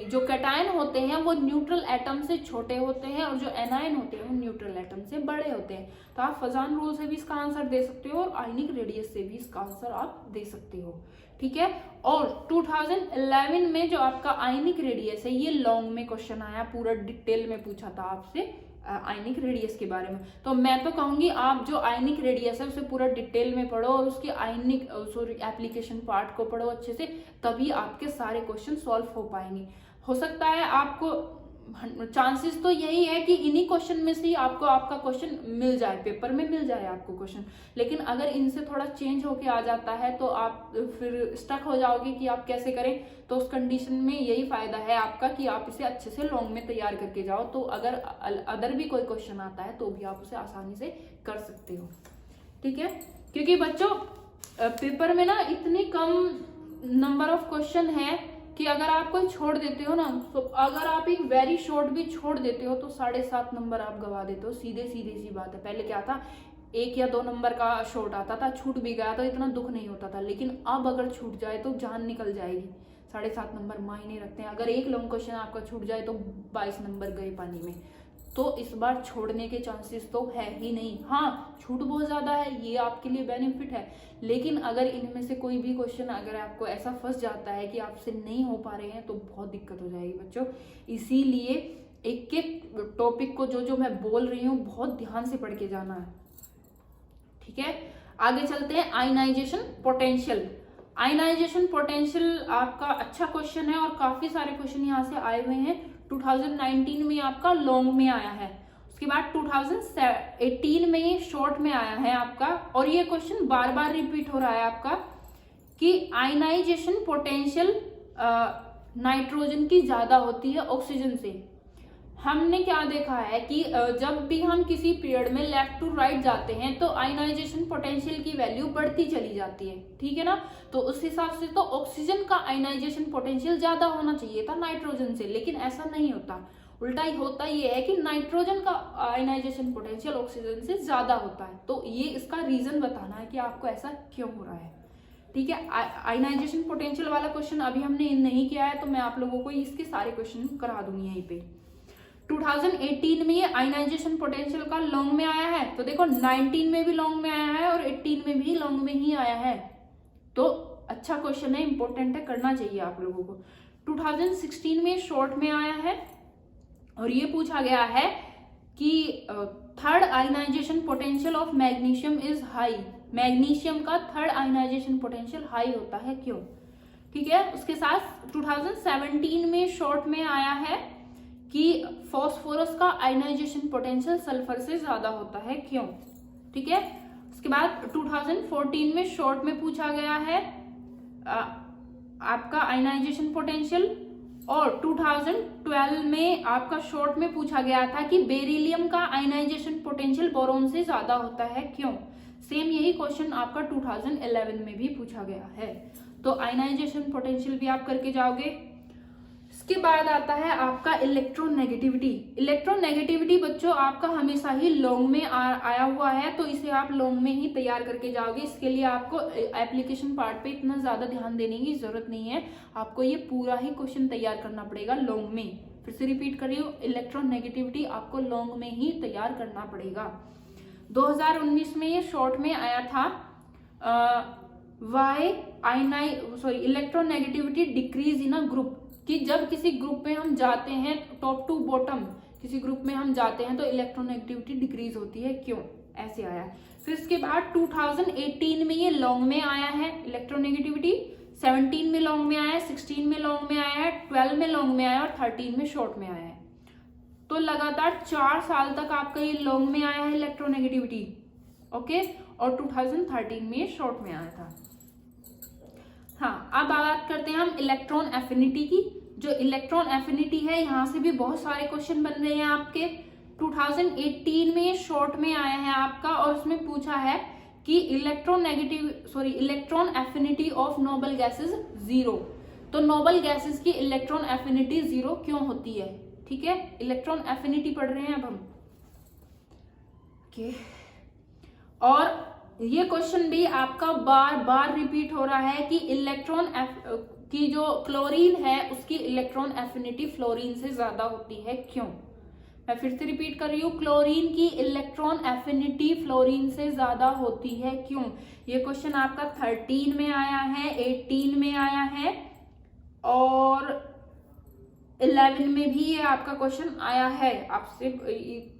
जो कैटायन होते हैं वो न्यूट्रल एटम से छोटे होते हैं और जो एनायन होते हैं वो न्यूट्रल एटम से बड़े होते हैं। तो आप फजान रूल से भी इसका आंसर दे सकते हो और आयनिक रेडियस से भी इसका आंसर आप दे सकते हो। ठीक है, और 2011 में जो आपका आयनिक रेडियस है ये लॉन्ग में क्वेश्चन आया, पूरा डिटेल में पूछा था आपसे आयनिक रेडियस के बारे में। तो मैं तो कहूंगी आप जो आयनिक रेडियस है उसे पूरा डिटेल में पढ़ो और उसके एप्लीकेशन पार्ट को पढ़ो अच्छे से, तभी आपके सारे क्वेश्चन सॉल्व हो पाएंगे। हो सकता है आपको चांसेस तो यही है कि इन्हीं क्वेश्चन में से ही आपको आपका क्वेश्चन मिल जाए, पेपर में मिल जाए आपको क्वेश्चन। लेकिन अगर इनसे थोड़ा चेंज होके आ जाता है तो आप फिर स्टक हो जाओगे कि आप कैसे करें। तो उस कंडीशन में यही फायदा है आपका कि आप इसे अच्छे से लॉन्ग में तैयार करके जाओ, तो अगर अदर भी कोई क्वेश्चन आता है तो भी आप उसे आसानी से कर सकते हो, ठीक है। क्योंकि बच्चों पेपर में ना इतनी कम नंबर ऑफ क्वेश्चन है कि अगर आप कोई छोड़ देते हो ना, तो अगर आप एक वेरी शॉर्ट भी छोड़ देते हो तो 7.5 नंबर आप गवा देते हो। सीधे सी बात है। पहले क्या था, 1 या 2 नंबर का शॉर्ट आता था, छूट भी गया तो इतना दुख नहीं होता था। लेकिन अब अगर छूट जाए तो जान निकल जाएगी। 7.5 नंबर मायने रखते हैं। अगर एक लॉन्ग क्वेश्चन आपका छूट जाए तो 22 नंबर गए पानी में। तो इस बार छोड़ने के चांसेस तो है ही नहीं। हाँ, छूट बहुत ज्यादा है, ये आपके लिए बेनिफिट है। लेकिन अगर इनमें से कोई भी क्वेश्चन अगर आपको ऐसा फंस जाता है कि आपसे नहीं हो पा रहे हैं तो बहुत दिक्कत हो जाएगी बच्चों। इसीलिए एक एक टॉपिक को जो मैं बोल रही हूँ बहुत ध्यान से पढ़ के जाना है, ठीक है। आगे चलते हैं। Ionization potential. आयनाइजेशन पोटेंशियल आपका अच्छा क्वेश्चन है और काफी सारे क्वेश्चन यहाँ से आए हुए हैं। 2019 में आपका लॉन्ग में आया है, उसके बाद 2018 में ये शॉर्ट में आया है आपका। और ये क्वेश्चन बार बार रिपीट हो रहा है आपका कि आयनाइजेशन पोटेंशियल नाइट्रोजन की ज्यादा होती है ऑक्सीजन से। हमने क्या देखा है कि जब भी हम किसी पीरियड में लेफ्ट टू राइट जाते हैं तो आयनाइजेशन पोटेंशियल की वैल्यू बढ़ती चली जाती है, ठीक है ना। तो उस हिसाब से तो ऑक्सीजन का आयनाइजेशन पोटेंशियल ज्यादा होना चाहिए था नाइट्रोजन से, लेकिन ऐसा नहीं होता। उल्टा ही होता ये है कि नाइट्रोजन का आयनाइजेशन पोटेंशियल ऑक्सीजन से ज्यादा होता है। तो ये इसका रीजन बताना है कि आपको ऐसा क्यों हो रहा है, ठीक है। आयनाइजेशन पोटेंशियल वाला क्वेश्चन अभी हमने नहीं किया है, तो मैं आप लोगों को इसके सारे क्वेश्चन करा दूंगी यहीं पे। 2018 में ये आयनाइजेशन पोटेंशियल का लॉन्ग में आया है, तो देखो 19 में भी लॉन्ग में आया है और 18 में भी लॉन्ग में ही आया है। तो अच्छा क्वेश्चन है, इंपॉर्टेंट है, करना चाहिए आप लोगों को। 2016 में शॉर्ट में आया है और ये पूछा गया है कि third ionization potential of magnesium is high. Magnesium का थर्ड आयनाइजेशन पोटेंशियल हाई होता है, क्यों, ठीक है। उसके साथ 2017 में शॉर्ट में आया है कि फास्फोरस का आयनाइजेशन पोटेंशियल सल्फर से ज्यादा होता है, क्यों, ठीक है। उसके बाद 2014 में शॉर्ट में पूछा गया है आपका आयनाइजेशन पोटेंशियल। और 2012 में आपका शॉर्ट में पूछा गया था कि बेरिलियम का आयनाइजेशन पोटेंशियल बोरोन से ज्यादा होता है, क्यों। सेम यही क्वेश्चन आपका 2011 में भी पूछा गया है। तो आयनाइजेशन पोटेंशियल भी आप करके जाओगे। इसके बाद आता है आपका इलेक्ट्रोनेगेटिविटी। इलेक्ट्रोनेगेटिविटी बच्चों आपका हमेशा ही लॉन्ग में आया हुआ है, तो इसे आप लॉन्ग में ही तैयार करके जाओगे। इसके लिए आपको एप्लीकेशन पार्ट पे इतना ज्यादा ध्यान देने की जरूरत नहीं है, आपको ये पूरा ही क्वेश्चन तैयार करना पड़ेगा लॉन्ग में। फिर से रिपीट कर रही हूँ, इलेक्ट्रोनेगेटिविटी आपको लॉन्ग में ही तैयार करना पड़ेगा। 2019 में ये शॉर्ट में आया था electronegativity decrease in a group, कि जब किसी ग्रुप में हम जाते हैं टॉप टू बॉटम किसी ग्रुप में हम जाते हैं तो इलेक्ट्रोनेगेटिविटी डिक्रीज होती है, क्यों, ऐसे आया। फिर इसके बाद 2018 में ये लॉन्ग में आया है इलेक्ट्रोनेगेटिविटी, 17 में लॉन्ग में आया है, 16 में लॉन्ग में आया है, 12 में लॉन्ग में आया है और 13 में शॉर्ट में आया है। तो लगातार 4 साल तक आपका ये लॉन्ग में आया है इलेक्ट्रोनेगेटिविटी, ओके। और 2013 में ये शॉर्ट में आया था। हाँ, अब बात करते हैं हम इलेक्ट्रॉन एफिनिटी की। जो इलेक्ट्रॉन एफिनिटी है, यहाँ से भी बहुत सारे क्वेश्चन बन रहे हैं आपके। 2018 में शॉर्ट में आया है आपका और उसमें पूछा है कि electron affinity of noble gases 0। तो नोबल गैसेस की इलेक्ट्रॉन एफिनिटी 0 क्यों होती है, ठीक है। इलेक्ट्रॉन एफिनिटी पढ़ रहे हैं अब हम, ओके। और ये क्वेश्चन भी आपका बार बार रिपीट हो रहा है कि इलेक्ट्रॉन की जो क्लोरीन है उसकी इलेक्ट्रॉन एफिनिटी फ्लोरीन से ज्यादा होती है, क्यों। मैं फिर से रिपीट कर रही हूँ, क्लोरीन की इलेक्ट्रॉन एफिनिटी फ्लोरीन से ज्यादा होती है, क्यों। ये क्वेश्चन आपका 13 में आया है, 18 में आया है और 11 में भी ये आपका क्वेश्चन आया है। आपसे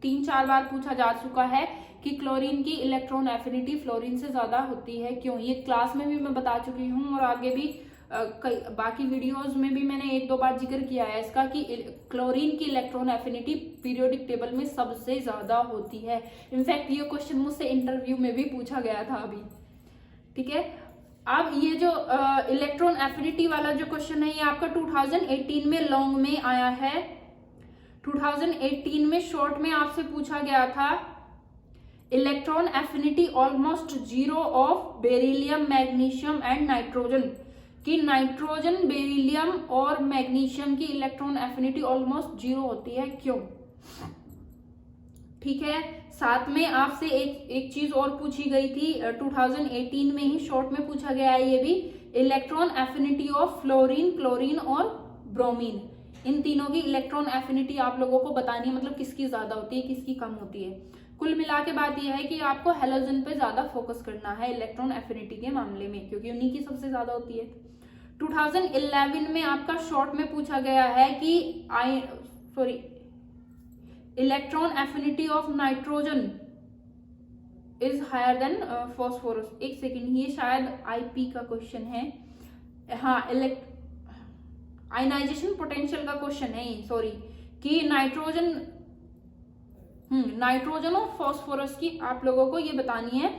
3-4 बार पूछा जा चुका है कि क्लोरीन की इलेक्ट्रॉन एफिनिटी फ्लोरीन से ज्यादा होती है, क्यों। ये क्लास में भी मैं बता चुकी हूँ और आगे भी बाकी वीडियोस में भी मैंने एक दो बार जिक्र किया है इसका कि क्लोरीन की इलेक्ट्रॉन एफिनिटी पीरियोडिक टेबल में सबसे ज्यादा होती है। इनफैक्ट ये क्वेश्चन मुझसे इंटरव्यू में भी पूछा गया था अभी, ठीक है। अब ये जो इलेक्ट्रॉन एफिनिटी वाला जो क्वेश्चन है ये आपका 2018 में लॉन्ग में आया है। 2018 में शॉर्ट में आपसे पूछा गया था electron affinity almost zero of beryllium, magnesium and nitrogen, कि नाइट्रोजन, बेरिलियम और मैग्नीशियम की इलेक्ट्रॉन एफिनिटी ऑलमोस्ट जीरो होती है, क्यों? ठीक है। साथ में आपसे एक चीज और पूछी गई थी 2018 में ही शॉर्ट में पूछा गया है ये भी, electron affinity of fluorine, chlorine और ब्रोमीन, इन तीनों की इलेक्ट्रॉन एफिनिटी आप लोगों को बतानी है, मतलब किसकी ज्यादा होती है किसकी कम होती है। कुल मिला के बात यह है कि आपको हैलोजन पे ज्यादा फोकस करना है इलेक्ट्रॉन एफिनिटी के मामले में, क्योंकि उन्हीं की सबसे ज्यादा होती है। 2011 में आपका शॉर्ट में पूछा गया है कि electron affinity of nitrogen is higher than phosphorus. एक सेकेंड, ये शायद आईपी का क्वेश्चन है, हाँ आयनाइजेशन पोटेंशियल का क्वेश्चन है ये, सॉरी, कि नाइट्रोजन और फॉस्फोरस की आप लोगों को ये बतानी है,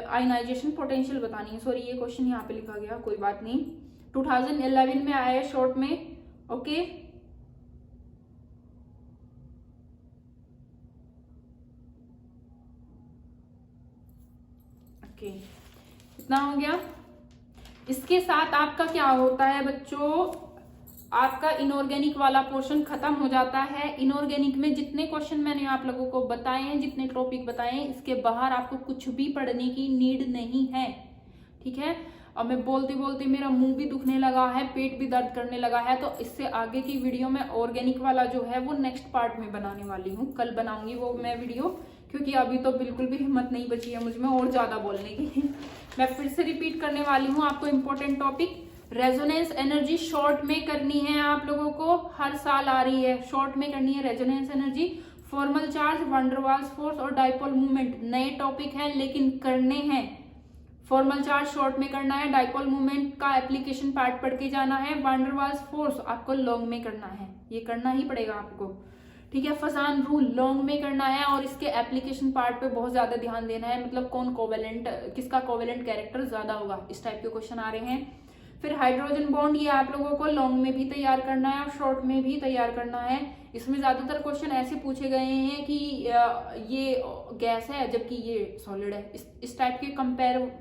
आयनाइजेशन पोटेंशियल बतानी है। सॉरी, ये क्वेश्चन यहाँ पे लिखा गया, कोई बात नहीं। 2011 में आया है शॉर्ट में, ओके। ओके, इतना हो गया। इसके साथ आपका क्या होता है बच्चों, आपका इनऑर्गेनिक वाला पोर्शन खत्म हो जाता है। इनऑर्गेनिक में जितने क्वेश्चन मैंने आप लोगों को बताए हैं, जितने टॉपिक बताए हैं, इसके बाहर आपको कुछ भी पढ़ने की नीड नहीं है, ठीक है। और मैं बोलते बोलते मेरा मुंह भी दुखने लगा है, पेट भी दर्द करने लगा है, तो इससे आगे की वीडियो में ऑर्गेनिक वाला जो है वो नेक्स्ट पार्ट में बनाने वाली हूँ, कल बनाऊंगी वो मैं वीडियो, क्योंकि अभी तो बिल्कुल भी हिम्मत नहीं बची है मुझ में और ज्यादा बोलने की। मैं फिर से रिपीट करने वाली हूँ आपको important topic, resonance energy short में करनी है आप लोगों को, हर साल आ रही है, शॉर्ट में करनी है resonance energy, formal charge, van der Waals force और डाइपोल मूवमेंट। नए टॉपिक हैं लेकिन करने हैं। फॉर्मल चार्ज शॉर्ट में करना है, डाइपोल मूवमेंट का एप्लीकेशन पार्ट पढ़ के जाना है, वैन डर वाल्स फोर्स आपको लॉन्ग में करना है, ये करना ही पड़ेगा आपको, ठीक है। फसान रूल लॉन्ग में करना है और इसके एप्लीकेशन पार्ट पे बहुत ज्यादा ध्यान देना है, मतलब कौन कोवेलेंट, किसका कोवेलेंट कैरेक्टर ज्यादा होगा, इस टाइप के क्वेश्चन आ रहे हैं। फिर हाइड्रोजन बॉन्ड, ये आप लोगों को लॉन्ग में भी तैयार करना है और शॉर्ट में भी तैयार करना है। इसमें ज्यादातर क्वेश्चन ऐसे पूछे गए हैं कि ये गैस है जबकि ये सॉलिड है, इस टाइप के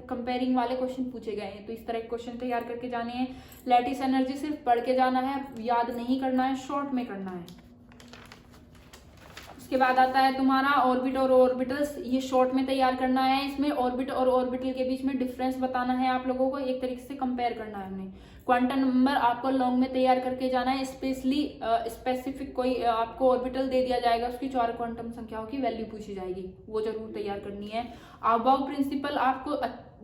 कंपेयरिंग वाले क्वेश्चन पूछे गए हैं, तो इस तरह के क्वेश्चन तैयार करके जाने हैं। लैटिस एनर्जी सिर्फ पढ़ के जाना है, याद नहीं करना है, शॉर्ट में करना है। उसके बाद आता है तुम्हारा ऑर्बिट और ऑर्बिटल्स, ये शॉर्ट में तैयार करना है। इसमें ऑर्बिट और ऑर्बिटल के बीच में डिफरेंस बताना है आप लोगों को, एक तरीके से कंपेयर करना है हमें। क्वांटम नंबर आपको लॉन्ग में तैयार करके जाना है, स्पेसिफिक कोई आपको ऑर्बिटल दे दिया जाएगा, उसकी 4 क्वांटम संख्याओं की वैल्यू पूछी जाएगी, वो जरूर तैयार करनी है। अबाव प्रिंसिपल आपको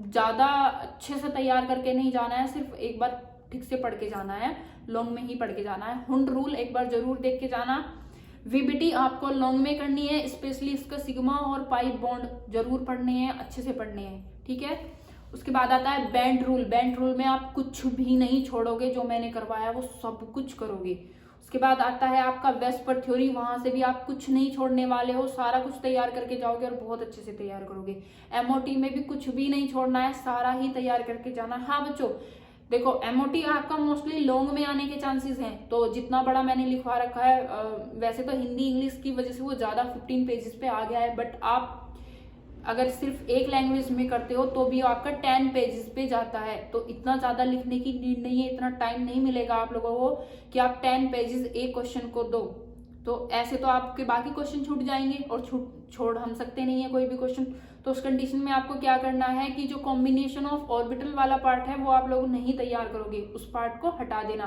ज्यादा अच्छे से तैयार करके नहीं जाना है, सिर्फ एक बार ठीक से पढ़ के जाना है, लॉन्ग में ही पढ़ के जाना है। हुंड रूल एक बार जरूर देख के जाना। वीबीटी आपको लॉन्ग में करनी है, स्पेशली इसका सिग्मा और पाई बॉन्ड जरूर पढ़ने हैं, अच्छे से पढ़ने हैं, ठीक है। उसके बाद आता है बैंड रूल। बैंड रूल में आप कुछ भी नहीं छोड़ोगे, जो मैंने करवाया वो सब कुछ करोगे। उसके बाद आता है आपका वेस्पर थ्योरी, वहां से भी आप कुछ नहीं छोड़ने वाले हो, सारा कुछ तैयार करके जाओगे और बहुत अच्छे से तैयार करोगे। एमओटी में भी कुछ भी नहीं छोड़ना है, सारा ही तैयार करके जाना है। हाँ बच्चों देखो, एमओटी आपका मोस्टली लॉन्ग में आने के चांसेस हैं, तो जितना बड़ा मैंने लिखवा रखा है, वैसे तो हिंदी इंग्लिश की वजह से वो ज्यादा 15 पेजेस पे आ गया है, बट आप अगर सिर्फ एक लैंग्वेज में करते हो तो भी आपका 10 पेजेस पे जाता है, तो इतना ज्यादा लिखने की नीड नहीं है, इतना टाइम नहीं मिलेगा आप लोगों को कि आप 10 पेजेस एक क्वेश्चन को दो, तो ऐसे तो आपके बाकी क्वेश्चन छूट जाएंगे और छोड़ हम सकते नहीं है कोई भी क्वेश्चन। तो उस कंडीशन में आपको क्या करना है कि जो कॉम्बिनेशन ऑफ ऑर्बिटल वाला पार्ट है वो आप लोग नहीं तैयार करोगे, उस पार्ट को हटा देना,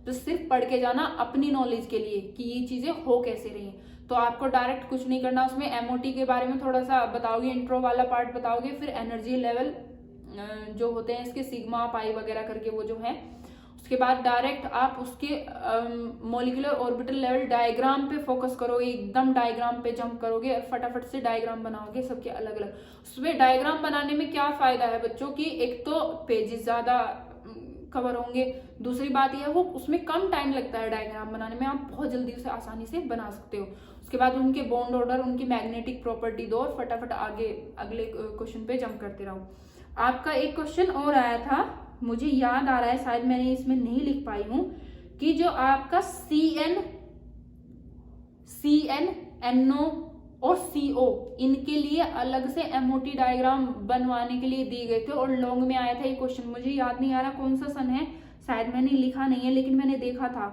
तो सिर्फ पढ़ के जाना अपनी नॉलेज के लिए कि ये चीजें हो कैसे रही। तो आपको डायरेक्ट कुछ नहीं करना, उसमें एमओटी के बारे में थोड़ा सा बताओगे, इंट्रो वाला पार्ट बताओगे, फिर एनर्जी लेवल जो होते हैं इसके सिग्मा पाई वगैरह करके वो जो है, उसके बाद डायरेक्ट आप उसके मॉलिक्यूलर ऑर्बिटल लेवल डायग्राम पे फोकस करोगे, एकदम डायग्राम पे जंप करोगे और फटाफट से डायग्राम बनाओगे सबके अलग अलग। उसमें डायग्राम बनाने में क्या फायदा है बच्चों की, एक तो पेजेस ज्यादा कवर होंगे। दूसरी बात यह वो उसमें कम टाइम लगता है डायग्राम बनाने में, आप बहुत जल्दी उसे आसानी से बना सकते हो। उसके बाद उनके बॉन्ड ऑर्डर, उनकी मैग्नेटिक प्रॉपर्टी दो और फटाफट आगे अगले क्वेश्चन पे जंप करते रहो। आपका एक क्वेश्चन और आया था, मुझे याद आ रहा है, शायद मैंने इसमें नहीं लिख पाई हूँ, कि जो आपका CN, NO और CO इनके लिए अलग से MOT डायग्राम बनवाने के लिए दिए गए थे और लॉन्ग में आया था ये क्वेश्चन। मुझे याद नहीं आ रहा कौन सा सन है, शायद मैंने लिखा नहीं है, लेकिन मैंने देखा था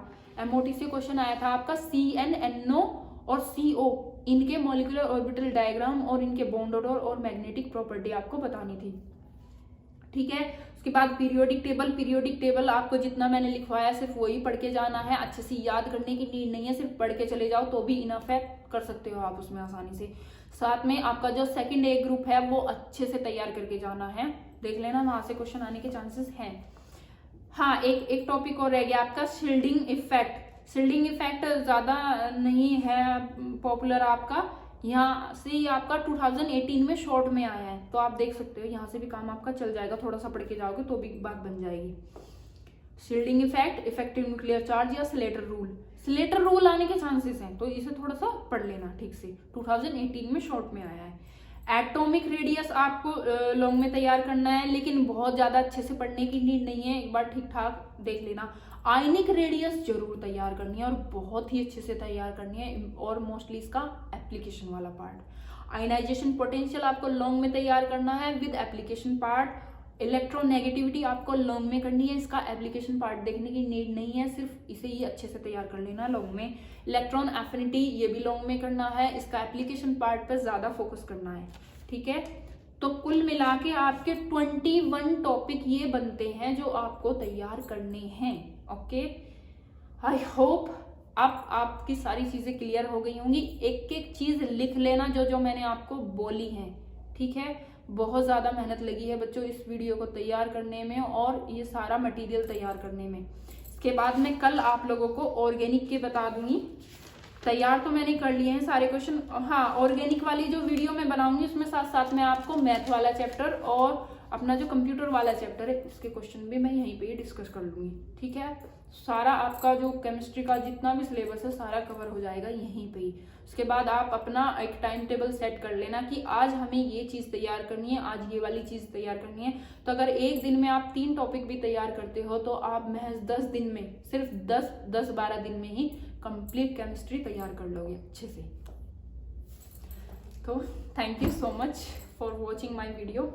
MOT से क्वेश्चन आया था आपका CN, NO और CO इनके मॉलिक्यूलर ऑर्बिटल डायग्राम और इनके बॉन्ड ऑर्डर और मैग्नेटिक प्रॉपर्टी आपको बतानी थी। ठीक है, उसके बाद पीरियोडिक टेबल आपको जितना मैंने लिखवाया सिर्फ वही पढ़ के जाना है, अच्छे से याद करने की नीड नहीं है, सिर्फ पढ़ के चले जाओ तो भी इनफ है, कर सकते हो आप उसमें आसानी से। साथ में आपका जो सेकंड ए ग्रुप है वो अच्छे से तैयार करके जाना है, देख लेना वहां से क्वेश्चन आने के चांसेस हैं। हाँ, एक टॉपिक और रह गया आपका शील्डिंग इफेक्ट। शील्डिंग इफेक्ट ज्यादा नहीं है पॉपुलर, आपका यहाँ से ही आपका 2018 में शॉर्ट में आया है, तो आप देख सकते हो, यहाँ से भी काम आपका चल जाएगा, थोड़ा सा पढ़ के जाओगे तो भी बात बन जाएगी। Shielding effect, effective nuclear charge या स्लेटर रूल आने के चांसेस हैं, तो इसे थोड़ा सा पढ़ लेना ठीक से, 2018 में शॉर्ट में आया है। एटॉमिक रेडियस आपको लॉन्ग में तैयार करना है, लेकिन बहुत ज्यादा अच्छे से पढ़ने की नीड नहीं है, एक बार ठीक ठाक देख लेना। आयनिक रेडियस जरूर तैयार करनी है और बहुत ही अच्छे से तैयार करनी है, और मोस्टली इसका एप्लीकेशन वाला पार्ट। आयनाइजेशन पोटेंशियल आपको लॉन्ग में तैयार करना है विद एप्लीकेशन पार्ट। इलेक्ट्रोनेगेटिविटी आपको लॉन्ग में करनी है, इसका एप्लीकेशन पार्ट देखने की नीड नहीं है, सिर्फ इसे ही अच्छे से तैयार कर लेना लॉन्ग में। इलेक्ट्रॉन एफिनिटी ये भी लॉन्ग में करना है, इसका एप्लीकेशन पार्ट पर ज्यादा फोकस करना है। ठीक है, तो कुल मिला के आपके 21 टॉपिक ये बनते हैं जो आपको तैयार करने हैं। ओके, आई होप आपकी सारी चीजें क्लियर हो गई होंगी। एक एक चीज लिख लेना जो जो मैंने आपको बोली है। ठीक है, बहुत ज्यादा मेहनत लगी है बच्चों इस वीडियो को तैयार करने में और ये सारा मटेरियल तैयार करने में। इसके बाद मैं कल आप लोगों को ऑर्गेनिक के बता दूंगी। तैयार तो मैंने कर लिए हैं सारे क्वेश्चन। हाँ, ऑर्गेनिक वाली जो वीडियो मैं बनाऊंगी उसमें साथ साथ में आपको मैथ वाला चैप्टर और अपना जो कंप्यूटर वाला चैप्टर है उसके क्वेश्चन भी मैं यहीं पे डिस्कस कर लूंगी। ठीक है, सारा आपका जो केमिस्ट्री का जितना भी सिलेबस है सारा कवर हो जाएगा यहीं पे ही। उसके बाद आप अपना एक टाइम टेबल सेट कर लेना कि आज हमें ये चीज़ तैयार करनी है, आज ये वाली चीज़ तैयार करनी है। तो अगर एक दिन में आप 3 टॉपिक भी तैयार करते हो तो आप महज 10 दिन में, सिर्फ 10-12 दिन में ही कंप्लीट केमिस्ट्री तैयार कर लोगे अच्छे से। तो thank you so much for watching my video.